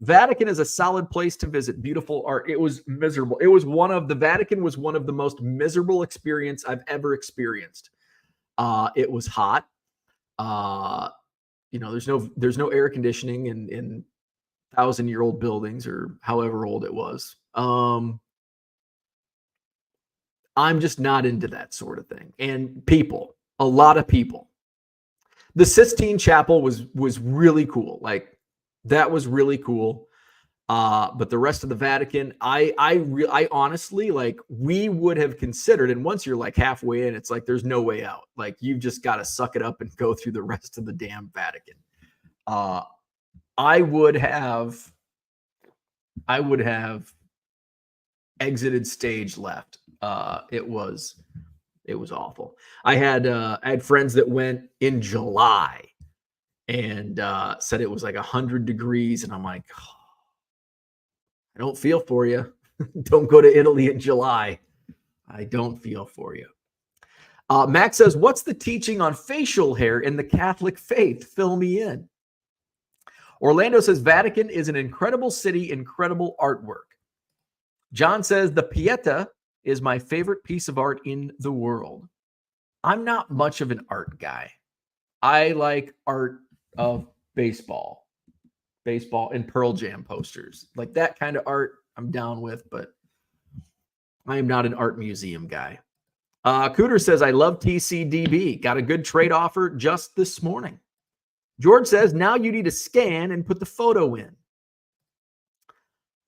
Vatican is a solid place to visit. Beautiful art. It was miserable. The Vatican was one of the most miserable experience I've ever experienced. It was hot. There's no air conditioning in 1,000-year-old buildings or however old it was. I'm just not into that sort of thing. And a lot of people. The Sistine Chapel was really cool. Like, that was really cool. But the rest of the Vatican, I honestly, like, we would have considered, and once you're like halfway in, it's like there's no way out. Like, you've just got to suck it up and go through the rest of the damn Vatican. I would have exited stage left. It was awful. I had friends that went in July and said it was like 100 degrees. And I'm like, oh, I don't feel for you. Don't go to Italy in July. I don't feel for you. Max says, what's the teaching on facial hair in the Catholic faith? Fill me in. Orlando says, Vatican is an incredible city, incredible artwork. John says, the Pieta is my favorite piece of art in the world. I'm not much of an art guy. I like art of baseball and Pearl Jam posters. Like, that kind of art I'm down with, but I am not an art museum guy. Cooter says, I love TCDB. Got a good trade offer just this morning. George says, now you need to scan and put the photo in.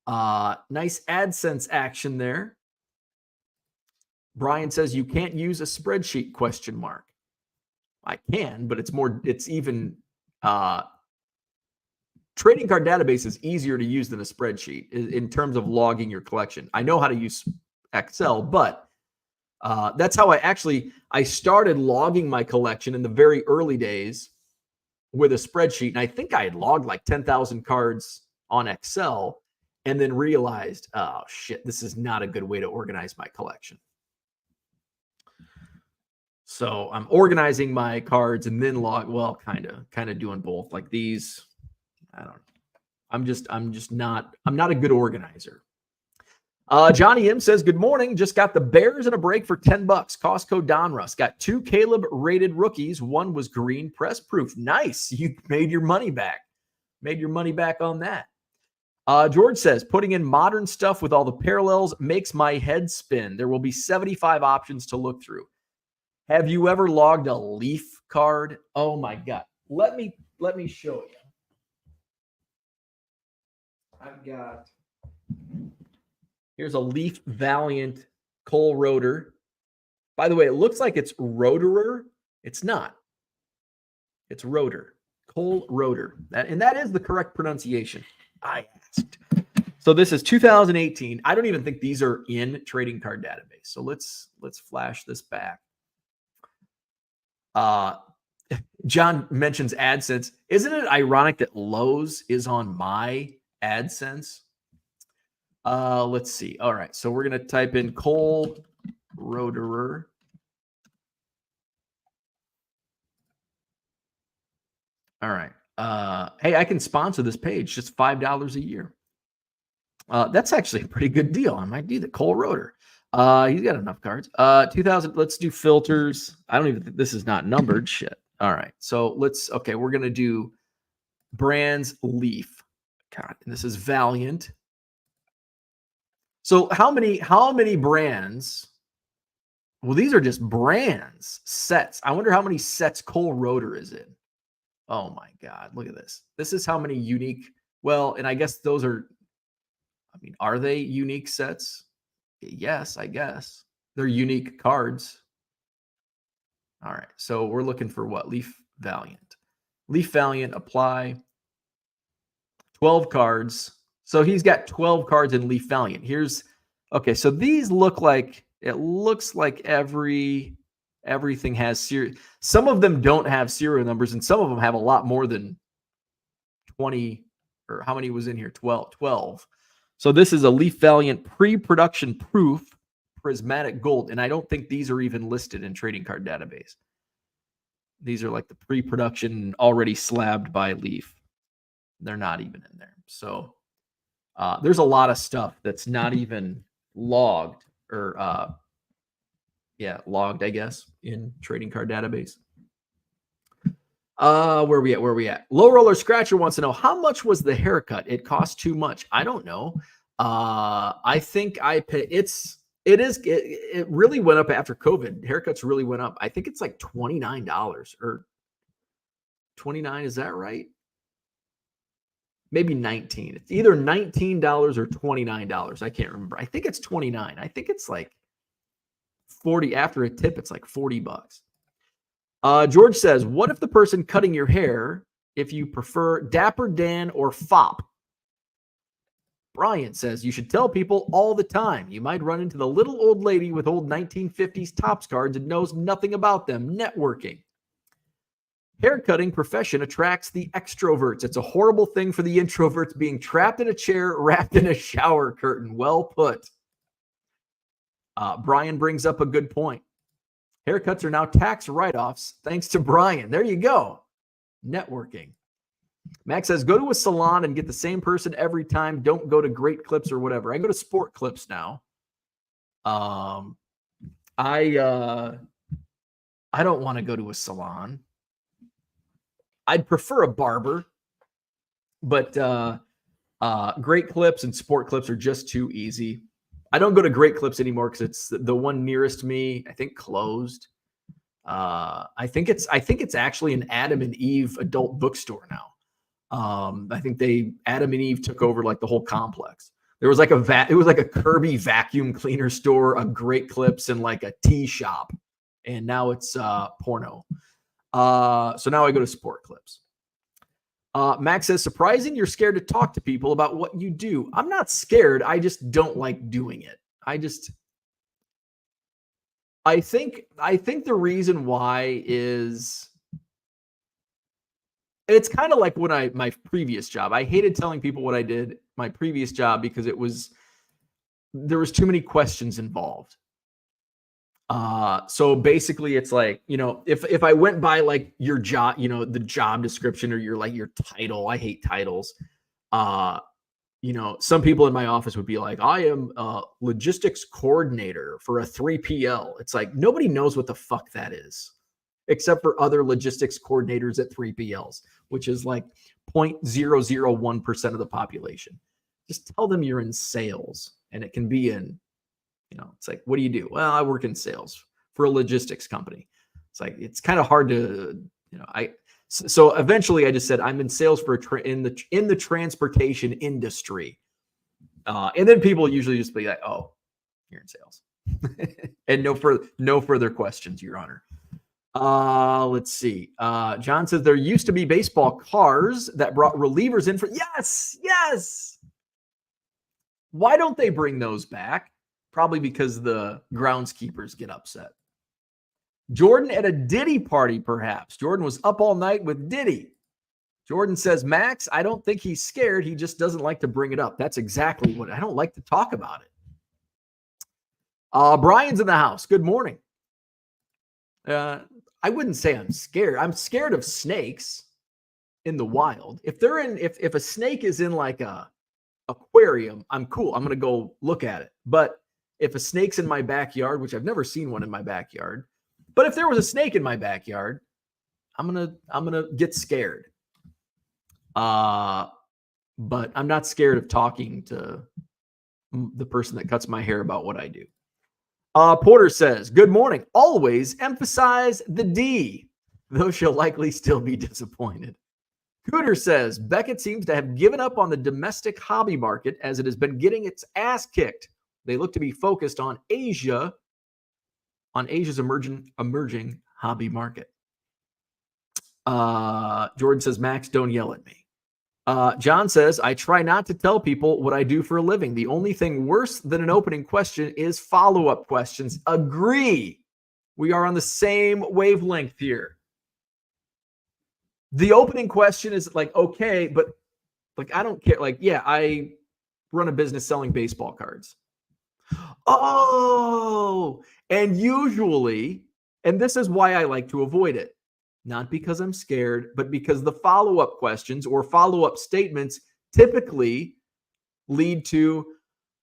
Nice AdSense action there. Brian says you can't use a spreadsheet ? I can, but it's even trading card database is easier to use than a spreadsheet in terms of logging your collection. I know how to use Excel, but that's how I started logging my collection in the very early days with a spreadsheet. And I think I had logged like 10,000 cards on Excel and then realized, oh shit, this is not a good way to organize my collection. So I'm organizing my cards and then kind of doing both. Like these, I don't know. I'm not a good organizer. Johnny M says, good morning. Just got the Bears in a break for $10. Costco Donruss. Got 2 Caleb rated rookies. One was green press proof. Nice. You made your money back. Made your money back on that. George says, putting in modern stuff with all the parallels makes my head spin. There will be 75 options to look through. Have you ever logged a Leaf card? Oh my God. Let me show you. Here's a Leaf Valiant Cole Rotor. By the way, it looks like it's Rotorer. It's not. It's Rotor. Cole Rotor. That is the correct pronunciation. I asked. So this is 2018. I don't even think these are in trading card database. So let's flash this back. John mentions AdSense. Isn't it ironic that Lowe's is on my AdSense? Let's see. All right. So we're going to type in Cole Rotorer. All right. Hey, I can sponsor this page, just $5 a year. That's actually a pretty good deal. I might do that. Cole Rotor. He's got enough cards. 2000. Let's do filters. I don't even think this is not numbered. Shit. All right. So we're going to do brands Leaf. God, and this is Valiant. So how many brands? Well, these are just brands, sets. I wonder how many sets Cole Rotor is in. Oh my God, look at this. This is how many unique, and I guess those are, are they unique sets? Yes, I guess. They're unique cards. All right, so we're looking for what? Leaf Valiant. Leaf Valiant, apply. 12 cards. So he's got 12 cards in Leaf Valiant. So these looks like everything has serial. Some of them don't have serial numbers, and some of them have a lot more than 20, or how many was in here? 12. So this is a Leaf Valiant pre-production proof prismatic gold, and I don't think these are even listed in trading card database. These are like the pre-production already slabbed by Leaf. They're not even in there. So there's a lot of stuff that's not even logged or logged, I guess, in trading card database. Where we at? Low Roller Scratcher wants to know, how much was the haircut? It cost too much. I don't know. I think it really went up after COVID. Haircuts really went up. I think it's like $29 or 29. Is that right? Maybe 19. It's either $19 or $29. I can't remember. I think it's 29. I think it's like 40 after a tip. It's like $40. George says, what if the person cutting your hair, if you prefer Dapper Dan or Fop? Brian says, you should tell people all the time. You might run into the little old lady with old 1950s Topps cards and knows nothing about them. Networking. Haircutting profession attracts the extroverts. It's a horrible thing for the introverts being trapped in a chair, wrapped in a shower curtain. Well put. Brian brings up a good point. Haircuts are now tax write-offs thanks to Brian. There you go. Networking. Max says, go to a salon and get the same person every time. Don't go to Great Clips or whatever. I go to Sport Clips now. I don't want to go to a salon. I'd prefer a barber, but Great Clips and Sport Clips are just too easy. I don't go to Great Clips anymore because it's the one nearest me, I think, closed. I think it's actually an Adam and Eve adult bookstore now. I think Adam and Eve took over like the whole complex. There was like it was like a Kirby vacuum cleaner store, a Great Clips, and like a tea shop. And now it's porno. So now I go to Sport Clips. Max says, surprising you're scared to talk to people about what you do. I'm not scared. I just don't like doing it. I think the reason why is it's kind of like when my previous job. I hated telling people what I did my previous job because there was too many questions involved. So basically it's like, if I went by like your job, the job description or your title, I hate titles. Some people in my office would be like, I am a logistics coordinator for a 3PL. It's like, nobody knows what the fuck that is except for other logistics coordinators at 3PLs, which is like 0.001% of the population. Just tell them you're in sales, and it can be in, it's like, what do you do? Well, I work in sales for a logistics company. It's like, it's kind of hard to, so eventually I just said, I'm in sales for in the transportation industry. And then people usually just be like, oh, you're in sales. And no further questions, Your Honor. Let's see. John says there used to be baseball cars that brought relievers in for, yes. Why don't they bring those back? Probably because the groundskeepers get upset. Jordan at a Diddy party, perhaps. Jordan was up all night with Diddy. Jordan says, Max, I don't think he's scared. He just doesn't like to bring it up. That's exactly what I don't like to talk about it. Brian's in the house. Good morning. I wouldn't say I'm scared. I'm scared of snakes in the wild. If a snake is in like a aquarium, I'm cool. I'm going to go look at it. But if a snake's in my backyard, which I've never seen one in my backyard, but if there was a snake in my backyard, I'm going to get scared. But I'm not scared of talking to the person that cuts my hair about what I do. Porter says, good morning. Always emphasize the D, though she'll likely still be disappointed. Cooter says, Beckett seems to have given up on the domestic hobby market as it has been getting its ass kicked. They look to be focused on Asia's emerging hobby market. Jordan says, Max, don't yell at me. John says, I try not to tell people what I do for a living. The only thing worse than an opening question is follow-up questions. Agree. We are on the same wavelength here. The opening question is like, okay, but like, I don't care. Like, yeah, I run a business selling baseball cards. Oh, and usually, and this is why I like to avoid it. Not because I'm scared, but because the follow-up questions or follow-up statements typically lead to,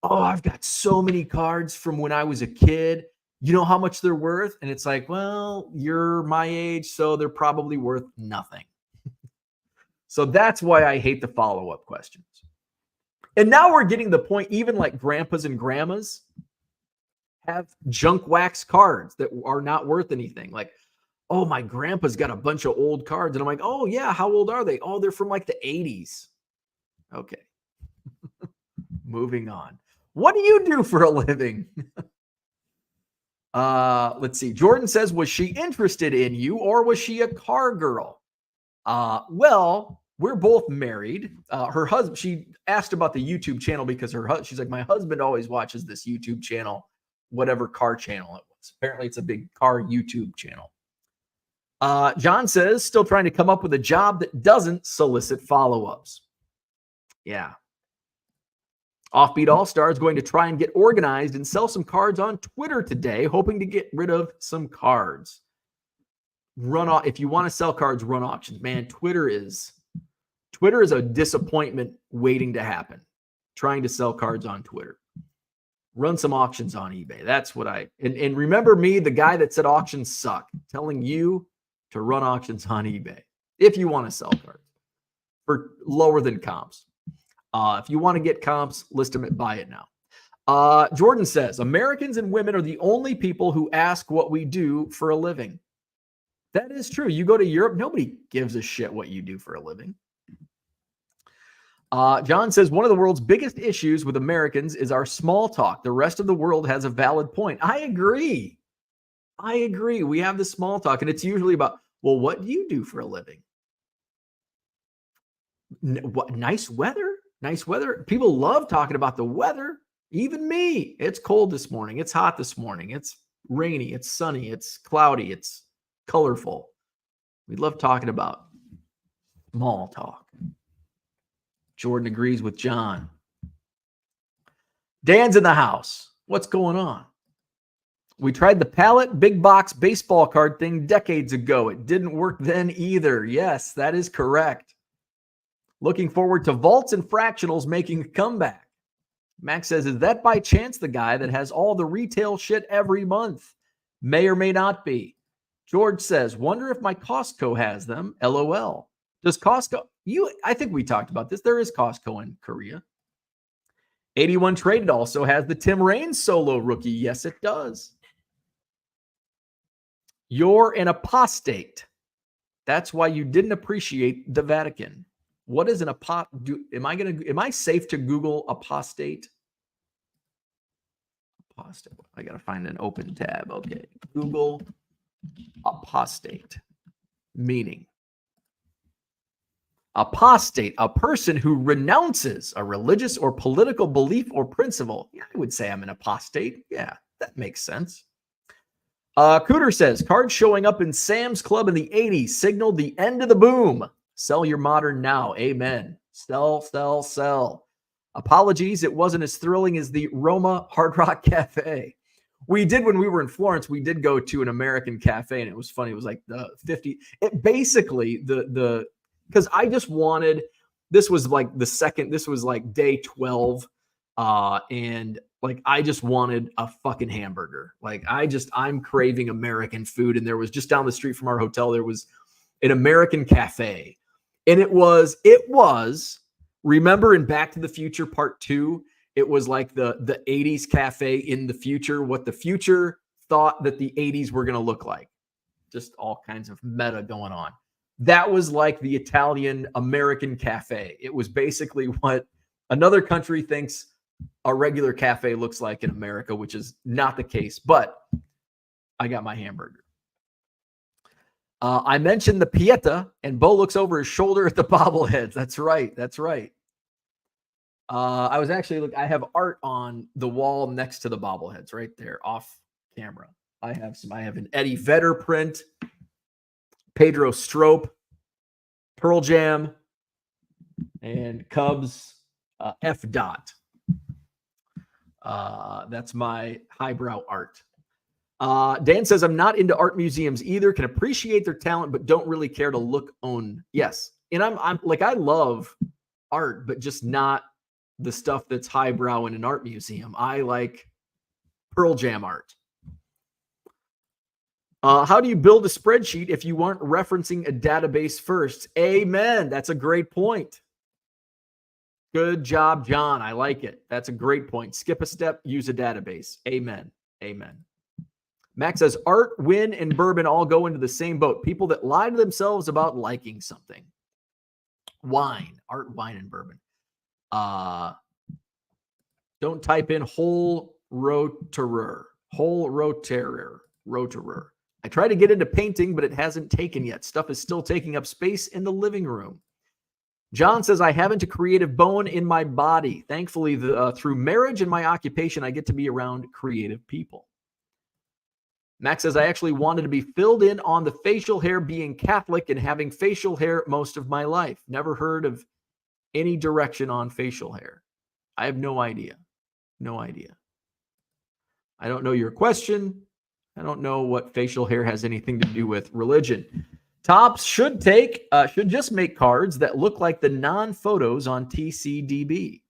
oh, I've got so many cards from when I was a kid. You know how much they're worth? And it's like, well, you're my age, so they're probably worth nothing. So that's why I hate the follow-up questions. And now we're getting the point, even like grandpas and grandmas have junk wax cards that are not worth anything. Like, oh, my grandpa's got a bunch of old cards. And I'm like, oh, yeah, how old are they? Oh, they're from like the 80s. Okay. Moving on. What do you do for a living? Let's see. Jordan says, was she interested in you or was she a car girl? Well, we're both married. Her husband, she asked about the YouTube channel because she's like, my husband always watches this YouTube channel, whatever car channel it was. Apparently it's a big car YouTube channel. John says, still trying to come up with a job that doesn't solicit follow-ups. Yeah. Offbeat All-Star is going to try and get organized and sell some cards on Twitter today, hoping to get rid of some cards. If you want to sell cards, run auctions. Man, Twitter is a disappointment waiting to happen. Trying to sell cards on Twitter. Run some auctions on eBay. That's what and remember me, the guy that said auctions suck, telling you to run auctions on eBay if you want to sell cards for lower than comps. If you want to get comps, list them at Buy It Now. Jordan says, Americans and women are the only people who ask what we do for a living. That is true. You go to Europe, nobody gives a shit what you do for a living. John says, one of the world's biggest issues with Americans is our small talk. The rest of the world has a valid point. I agree. We have the small talk, and it's usually about, well, what do you do for a living? What nice weather? Nice weather. People love talking about the weather. Even me. It's cold this morning. It's hot this morning. It's rainy. It's sunny. It's cloudy. It's colorful. We love talking about small talk. Jordan agrees with John. Dan's in the house. What's going on? We tried the pallet big box baseball card thing decades ago. It didn't work then either. Yes, that is correct. Looking forward to vaults and fractionals making a comeback. Max says, is that by chance the guy that has all the retail shit every month? May or may not be. George says, wonder if my Costco has them. LOL. Does Costco? I think we talked about this. There is Costco in Korea. 81 Traded also has the Tim Raines solo rookie. Yes, it does. You're an apostate. That's why you didn't appreciate the Vatican. What is an apostate? Am I safe to Google apostate? Apostate. I got to find an open tab. Okay. Google apostate. Meaning. Apostate, a person who renounces a religious or political belief or principle. Yeah, I would say I'm an apostate. Yeah, that makes sense. Cooter says, cards showing up in Sam's Club in the 80s signaled the end of the boom. Sell your modern now. Amen. Sell, sell, sell. Apologies, it wasn't as thrilling as the Roma Hard Rock Cafe. We did, when we were in Florence, we did go to an American cafe, and it was funny. It was like the 50. It basically, because I just wanted, this was like day 12. And like, I just wanted a fucking hamburger. Like, I'm craving American food. And there was just down the street from our hotel, there was an American cafe. And it was, remember in Back to the Future Part 2, it was like the 80s cafe in the future, what the future thought that the 80s were going to look like. Just all kinds of meta going on. That was like the Italian American cafe. It was basically what another country thinks a regular cafe looks like in America, which is not the case. But I got my hamburger. I mentioned the Pieta, and Bo looks over his shoulder at the bobbleheads. That's right. I was actually I have art on the wall next to the bobbleheads right there off camera. I have an Eddie Vedder print, Pedro Strop, Pearl Jam, and Cubs F. Dot. That's my highbrow art. Dan says, I'm not into art museums either. Can appreciate their talent, but don't really care to own. Yes. And I'm like, I love art, but just not the stuff that's highbrow in an art museum. I like Pearl Jam art. How do you build a spreadsheet if you weren't referencing a database first? Amen. That's a great point. Good job, John. I like it. That's a great point. Skip a step, use a database. Amen. Max says, art, win, and bourbon all go into the same boat. People that lie to themselves about liking something. Wine, art, wine, and bourbon. Don't type in whole roterer. I try to get into painting, but it hasn't taken yet. Stuff is still taking up space in the living room. John says, I haven't a creative bone in my body. Thankfully, through marriage and my occupation, I get to be around creative people. Max says, I actually wanted to be filled in on the facial hair being Catholic and having facial hair most of my life. Never heard of any direction on facial hair. I have no idea. I don't know your question. I don't know what facial hair has anything to do with religion. Topps should just make cards that look like the non-photos on TCDB.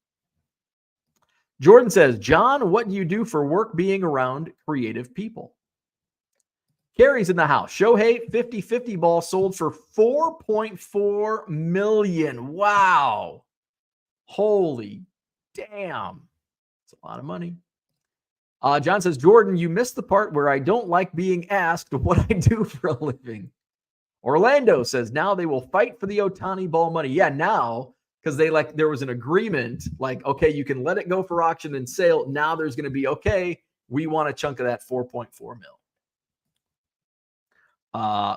Jordan says, John, what do you do for work being around creative people? Carrie's in the house. Shohei 50-50 ball sold for $4.4 million. Wow. Holy damn. That's a lot of money. John says, Jordan, you missed the part where I don't like being asked what I do for a living. Orlando says, now they will fight for the Ohtani ball money. Yeah, now because there was an agreement, like, okay, you can let it go for auction and sale. Now there's going to be, okay, we want a chunk of that 4.4 mil.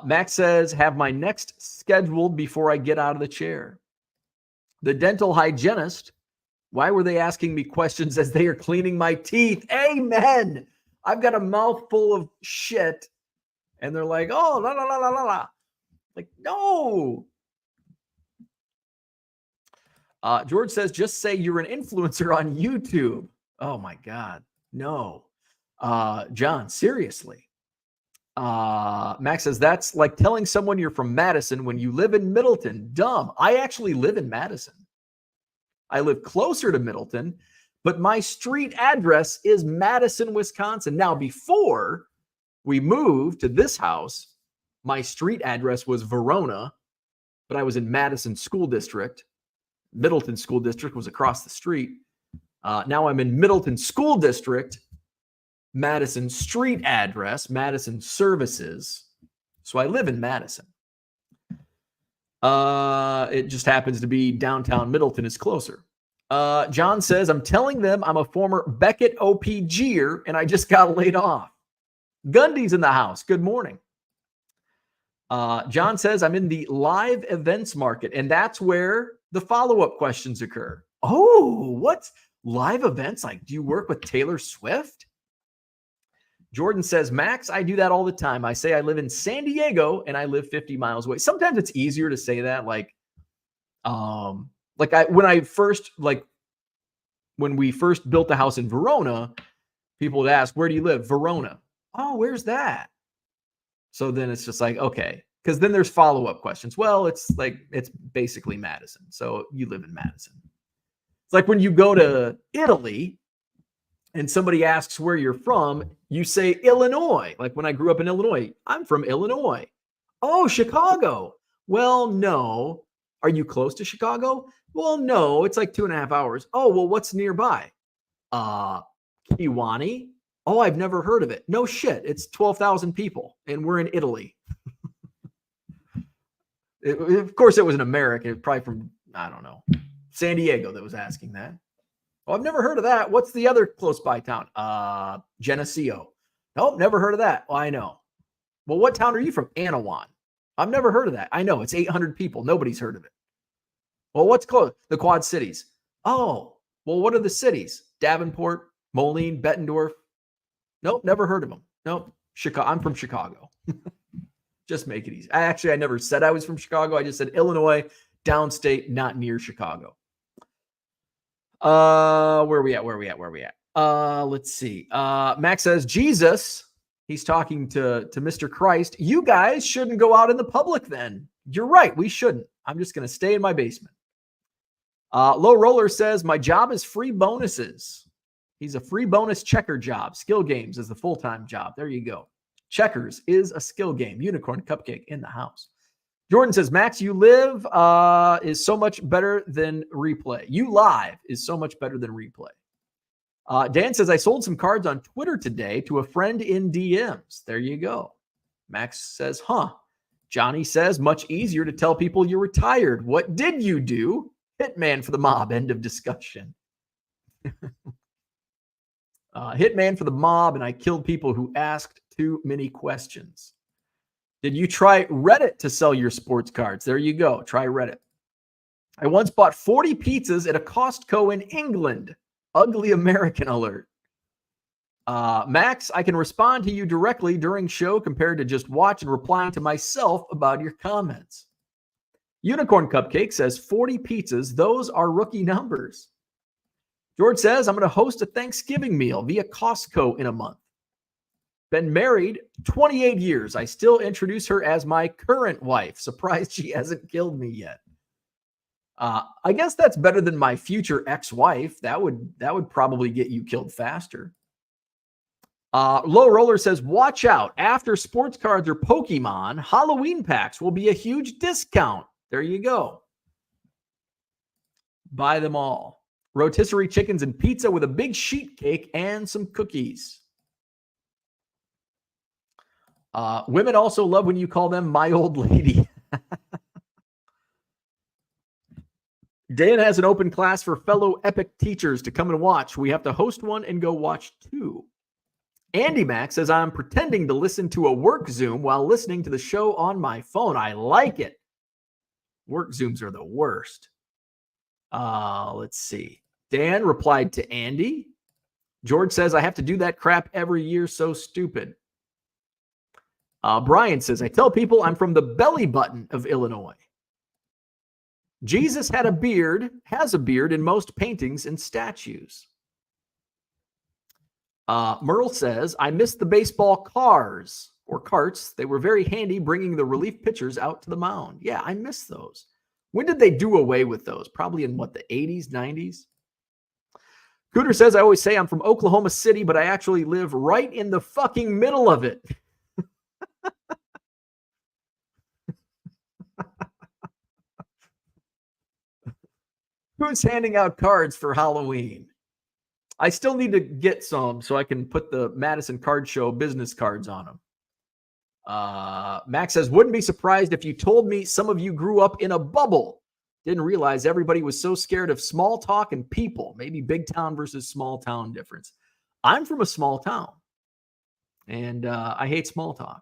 Max says, have my next scheduled before I get out of the chair. The dental hygienist, why were they asking me questions as they are cleaning my teeth? Amen. I've got a mouthful of shit. And they're like, oh, la, la, la, la, la, la. Like, no. George says, just say you're an influencer on YouTube. Oh, my God. No. John, seriously. Max says, that's like telling someone you're from Madison when you live in Middleton. Dumb. I actually live in Madison. I live closer to Middleton, but my street address is Madison, Wisconsin. Now, before we moved to this house, my street address was Verona, but I was in Madison School District. Middleton School District was across the street. Now I'm in Middleton School District, Madison street address, Madison services. So I live in Madison. It just happens to be downtown Middleton is closer. John says, I'm telling them I'm a former Beckett OPGer and I just got laid off. Gundy's in the house. Good morning. John says, I'm in the live events market, and that's where the follow-up questions occur. Oh, what's live events? Like, do you work with Taylor Swift? Jordan says, Max, I do that all the time. I say I live in San Diego and I live 50 miles away. Sometimes it's easier to say that. When we first built the house in Verona, people would ask, where do you live? Verona. Oh, where's that? So then it's just like, okay, because then there's follow-up questions. Well, it's basically Madison. So you live in Madison. It's like when you go to Italy and somebody asks where you're from, you say Illinois. Like when I grew up in Illinois, I'm from Illinois. Oh, Chicago. Well, no. Are you close to Chicago? Well, no, it's like 2.5 hours. Oh, well, what's nearby? Kiwani. Oh, I've never heard of it. No shit. It's 12,000 people and we're in Italy. Of course, it was an American. It was probably from, I don't know, San Diego that was asking that. Oh, I've never heard of that. What's the other close by town? Geneseo. Nope, never heard of that. Well, I know. Well, what town are you from? Anawan. I've never heard of that. I know. It's 800 people. Nobody's heard of it. Well, what's close? The Quad Cities. Oh, well, what are the cities? Davenport, Moline, Bettendorf. Nope, never heard of them. Nope. Chicago. I'm from Chicago. Just make it easy. I never said I was from Chicago. I just said Illinois, downstate, not near Chicago. Where are we at? Let's see. Max says, Jesus, he's talking to Mr. Christ. You guys shouldn't go out in the public then. You're right. We shouldn't. I'm just going to stay in my basement. Low Roller says, my job is free bonuses. He's a free bonus checker job. Skill Games is the full-time job. There you go. Checkers is a skill game. Unicorn Cupcake in the house. Jordan says, Max, you live is so much better than replay. You live is so much better than replay. Dan says, I sold some cards on Twitter today to a friend in DMs. There you go. Max says, huh. Johnny says, much easier to tell people you're retired. What did you do? Hitman for the mob. End of discussion. Hitman for the mob, and I killed people who asked too many questions. Did you try Reddit to sell your sports cards? There you go. Try Reddit. I once bought 40 pizzas at a Costco in England. Ugly American alert. Max, I can respond to you directly during show compared to just watch and replying to myself about your comments. Unicorn Cupcake says 40 pizzas. Those are rookie numbers. George says, I'm going to host a Thanksgiving meal via Costco in a month. Been married 28 years. I still introduce her as my current wife. Surprised she hasn't killed me yet. I guess that's better than my future ex-wife. That would probably get you killed faster. Low Roller says, watch out. After sports cards or Pokemon, Halloween packs will be a huge discount. There you go. Buy them all. Rotisserie chickens and pizza with a big sheet cake and some cookies. Women also love when you call them my old lady. Dan has an open class for fellow Epic teachers to come and watch. We have to host one and go watch 2. Andy Mack says, I'm pretending to listen to a work Zoom while listening to the show on my phone. I like it. Work Zooms are the worst. Let's see. Dan replied to Andy. George says, I have to do that crap every year. So stupid. Brian says, I tell people I'm from the belly button of Illinois. Jesus has a beard in most paintings and statues. Merle says, I miss the baseball cars or carts. They were very handy bringing the relief pitchers out to the mound. Yeah, I miss those. When did they do away with those? Probably in the 80s, 90s? Cooter says, I always say I'm from Oklahoma City, but I actually live right in the fucking middle of it. Who's handing out cards for Halloween? I still need to get some so I can put the Madison Card Show business cards on them. Max says, wouldn't be surprised if you told me some of you grew up in a bubble. Didn't realize everybody was so scared of small talk and people. Maybe big town versus small town difference. I'm from a small town. And I hate small talk.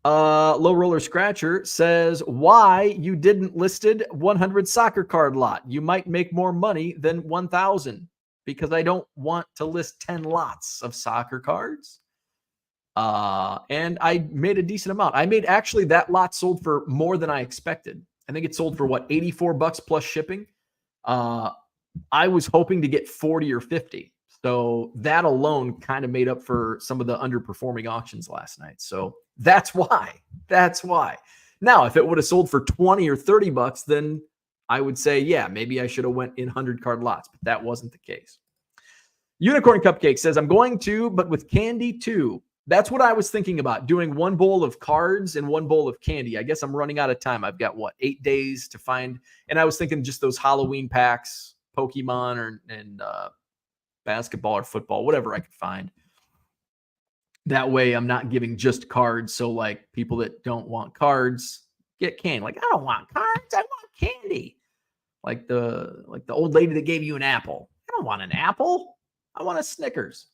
Low Roller Scratcher says, why you didn't listed 100 soccer card lot? You might make more money than 1,000 because I don't want to list 10 lots of soccer cards. And I made a decent amount. Actually that lot sold for more than I expected. I think it sold for $84 plus shipping. I was hoping to get 40 or 50. So that alone kind of made up for some of the underperforming auctions last night. So that's why. Now, if it would have sold for 20 or $30, then I would say, yeah, maybe I should have went in 100 card lots, but that wasn't the case. Unicorn Cupcake says, I'm going to, but with candy too. That's what I was thinking about, doing one bowl of cards and one bowl of candy. I guess I'm running out of time. I've got 8 days to find. And I was thinking just those Halloween packs, Pokemon and basketball or football, whatever I could find. That way I'm not giving just cards. So like people that don't want cards get candy. Like, I don't want cards. I want candy. Like the old lady that gave you an apple. I don't want an apple. I want a Snickers.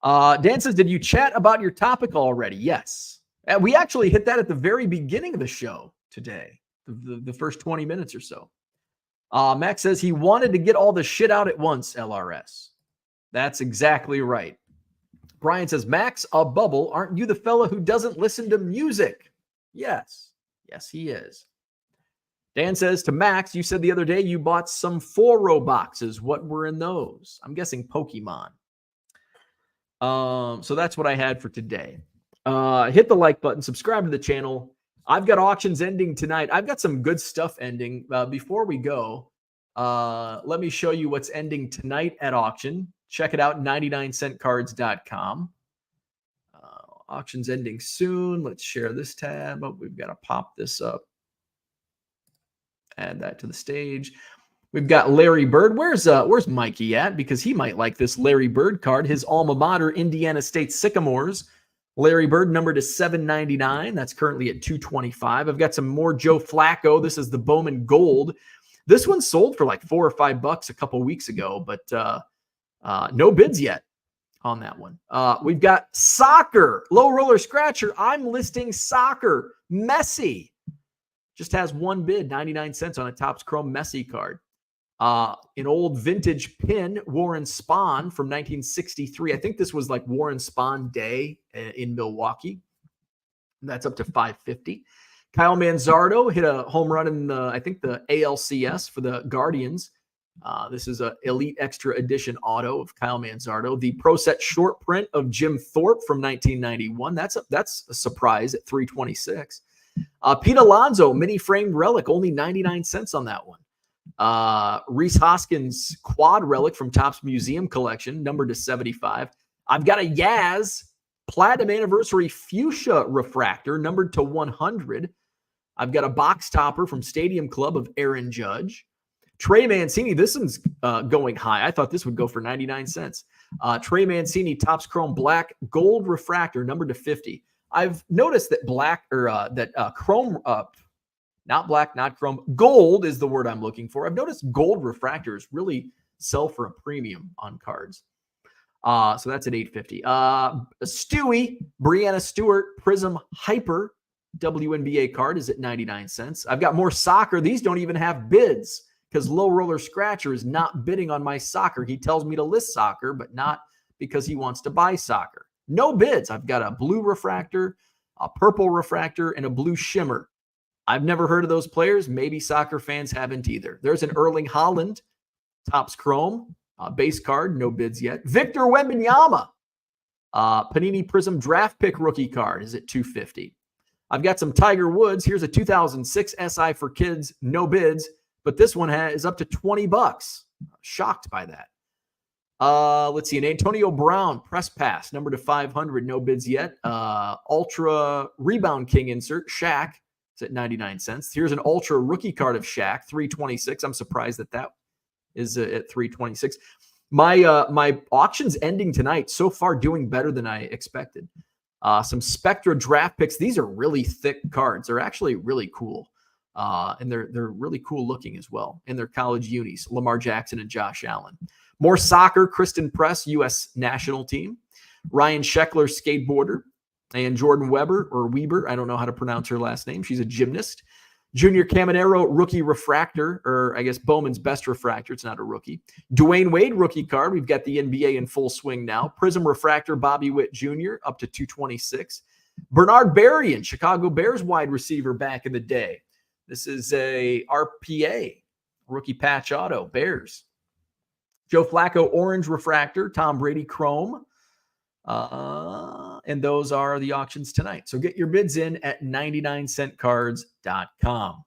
Dan says, did you chat about your topic already? Yes. We actually hit that at the very beginning of the show today, the first 20 minutes or so. Max says he wanted to get all the shit out at once, LRS. That's exactly right. Brian says, Max, a bubble. Aren't you the fella who doesn't listen to music? Yes. Yes, he is. Dan says to Max, you said the other day you bought some 4-row boxes. What were in those? I'm guessing Pokemon. So that's what I had for today. Hit the like button, subscribe to the channel. I've got auctions ending tonight. I've got some good stuff ending. Before we go, let me show you what's ending tonight at auction. Check it out, 99centcards.com. Auctions ending soon. Let's share this tab. Oh, we've got to pop this up. Add that to the stage. We've got Larry Bird. Where's Mikey at? Because he might like this Larry Bird card. His alma mater, Indiana State Sycamores. Larry Bird numbered to $7.99. That's currently at $2.25. I've got some more Joe Flacco. This is the Bowman Gold. This one sold for like $4 or $5 a couple weeks ago, but no bids yet on that one. We've got soccer. Low Roller Scratcher. I'm listing soccer. Messi. Just has one bid, 99 cents on a Topps Chrome Messi card. An old vintage pin, Warren Spahn from 1963. I think this was like Warren Spahn Day in Milwaukee. That's up to $5.50. Kyle Manzardo hit a home run in the ALCS for the Guardians. This is an Elite Extra Edition auto of Kyle Manzardo. The Pro Set short print of Jim Thorpe from 1991. That's a surprise at $3.26. Pete Alonso mini framed relic, only 99 cents on that one. Reese Hoskins quad relic from Topps Museum Collection, numbered to 75. I've got a Yaz Platinum Anniversary Fuchsia refractor, numbered to 100. I've got a box topper from Stadium Club of Aaron Judge. Trey Mancini, this one's going high. I thought this would go for 99 cents. Trey Mancini Topps Chrome Black Gold refractor, numbered to 50. I've noticed that Chrome Not black, not chrome. Gold is the word I'm looking for. I've noticed gold refractors really sell for a premium on cards. So that's at $850. Stewie, Brianna Stewart, Prism Hyper WNBA card is at 99 cents. I've got more soccer. These don't even have bids because Low Roller Scratcher is not bidding on my soccer. He tells me to list soccer, but not because he wants to buy soccer. No bids. I've got a blue refractor, a purple refractor, and a blue shimmer. I've never heard of those players. Maybe soccer fans haven't either. There's an Erling Haaland, Topps Chrome, base card, no bids yet. Victor Wembanyama, Panini Prism draft pick rookie card is at $250. I've got some Tiger Woods. Here's a 2006 SI for kids, no bids, but this one is up to $20. Shocked by that. Let's see, an Antonio Brown press pass, number to 500, no bids yet. Ultra Rebound King insert, Shaq, is at 99 cents. Here's an Ultra rookie card of Shaq, 326. I'm surprised that is at 326. My auction's ending tonight. So far, doing better than I expected. Some Spectra draft picks. These are really thick cards. They're actually really cool. And they're really cool looking as well. And they're college unis, Lamar Jackson and Josh Allen. More soccer, Kristen Press, U.S. national team. Ryan Sheckler, skateboarder. And Jordan Weber, I don't know how to pronounce her last name. She's a gymnast. Junior Caminero, rookie refractor, or I guess Bowman's best refractor. It's not a rookie. Dwayne Wade, rookie card. We've got the NBA in full swing now. Prism refractor, Bobby Witt Jr., up to $226. Bernard Berrien, Chicago Bears wide receiver back in the day. This is a RPA, rookie patch auto, Bears. Joe Flacco, orange refractor, Tom Brady chrome. And those are the auctions tonight. So get your bids in at 99centcards.com.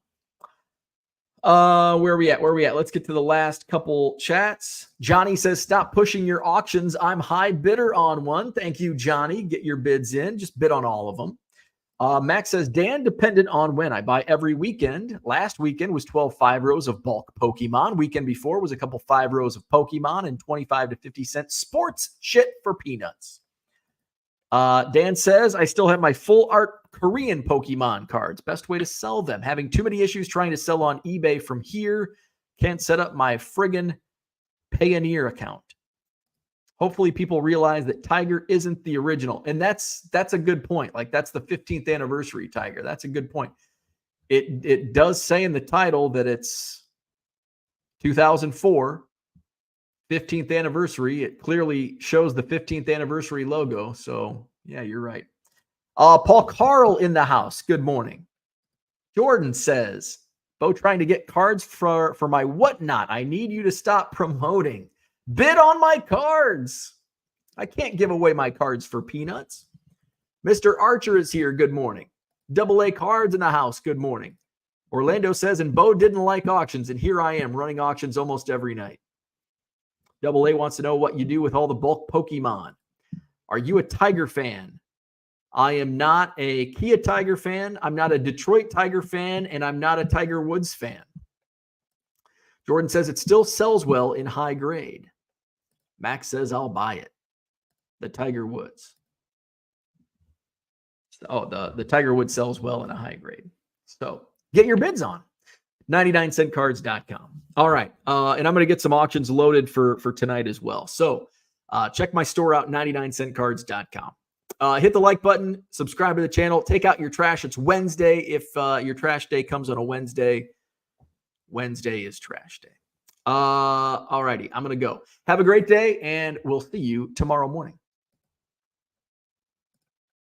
Where are we at? Let's get to the last couple chats. Johnny says, stop pushing your auctions. I'm high bidder on one. Thank you, Johnny. Get your bids in. Just bid on all of them. Max says, Dan, dependent on when I buy every weekend. Last weekend was 12 5-rows of bulk Pokemon. Weekend before was a couple 5-rows of Pokemon and 25 to 50 cent sports shit for peanuts. Dan says, I still have my full art Korean Pokemon cards. Best way to sell them. Having too many issues trying to sell on eBay from here. Can't set up my friggin' Payoneer account. Hopefully people realize that Tiger isn't the original. And that's a good point. Like, that's the 15th anniversary Tiger. That's a good point. It does say in the title that it's 2004, 15th anniversary. It clearly shows the 15th anniversary logo. So, yeah, you're right. Paul Carl in the house. Good morning. Jordan says, Bo trying to get cards for my whatnot. I need you to stop promoting. Bid on my cards. I can't give away my cards for peanuts. Mr. Archer is here. Good morning. AA cards in the house. Good morning. Orlando says, and Bo didn't like auctions, and here I am running auctions almost every night. AA wants to know what you do with all the bulk Pokemon. Are you a Tiger fan? I am not a Kia Tiger fan. I'm not a Detroit Tiger fan, and I'm not a Tiger Woods fan. Jordan says it still sells well in high grade. Max says I'll buy it. The Tiger Woods. Oh, the Tiger Woods sells well in a high grade. So get your bids on 99centcards.com. All right. And I'm going to get some auctions loaded for tonight as well. So check my store out, 99centcards.com. Hit the like button, subscribe to the channel, take out your trash. It's Wednesday. If your trash day comes on a Wednesday, Wednesday is trash day. All righty. I'm going to go. Have a great day, and we'll see you tomorrow morning.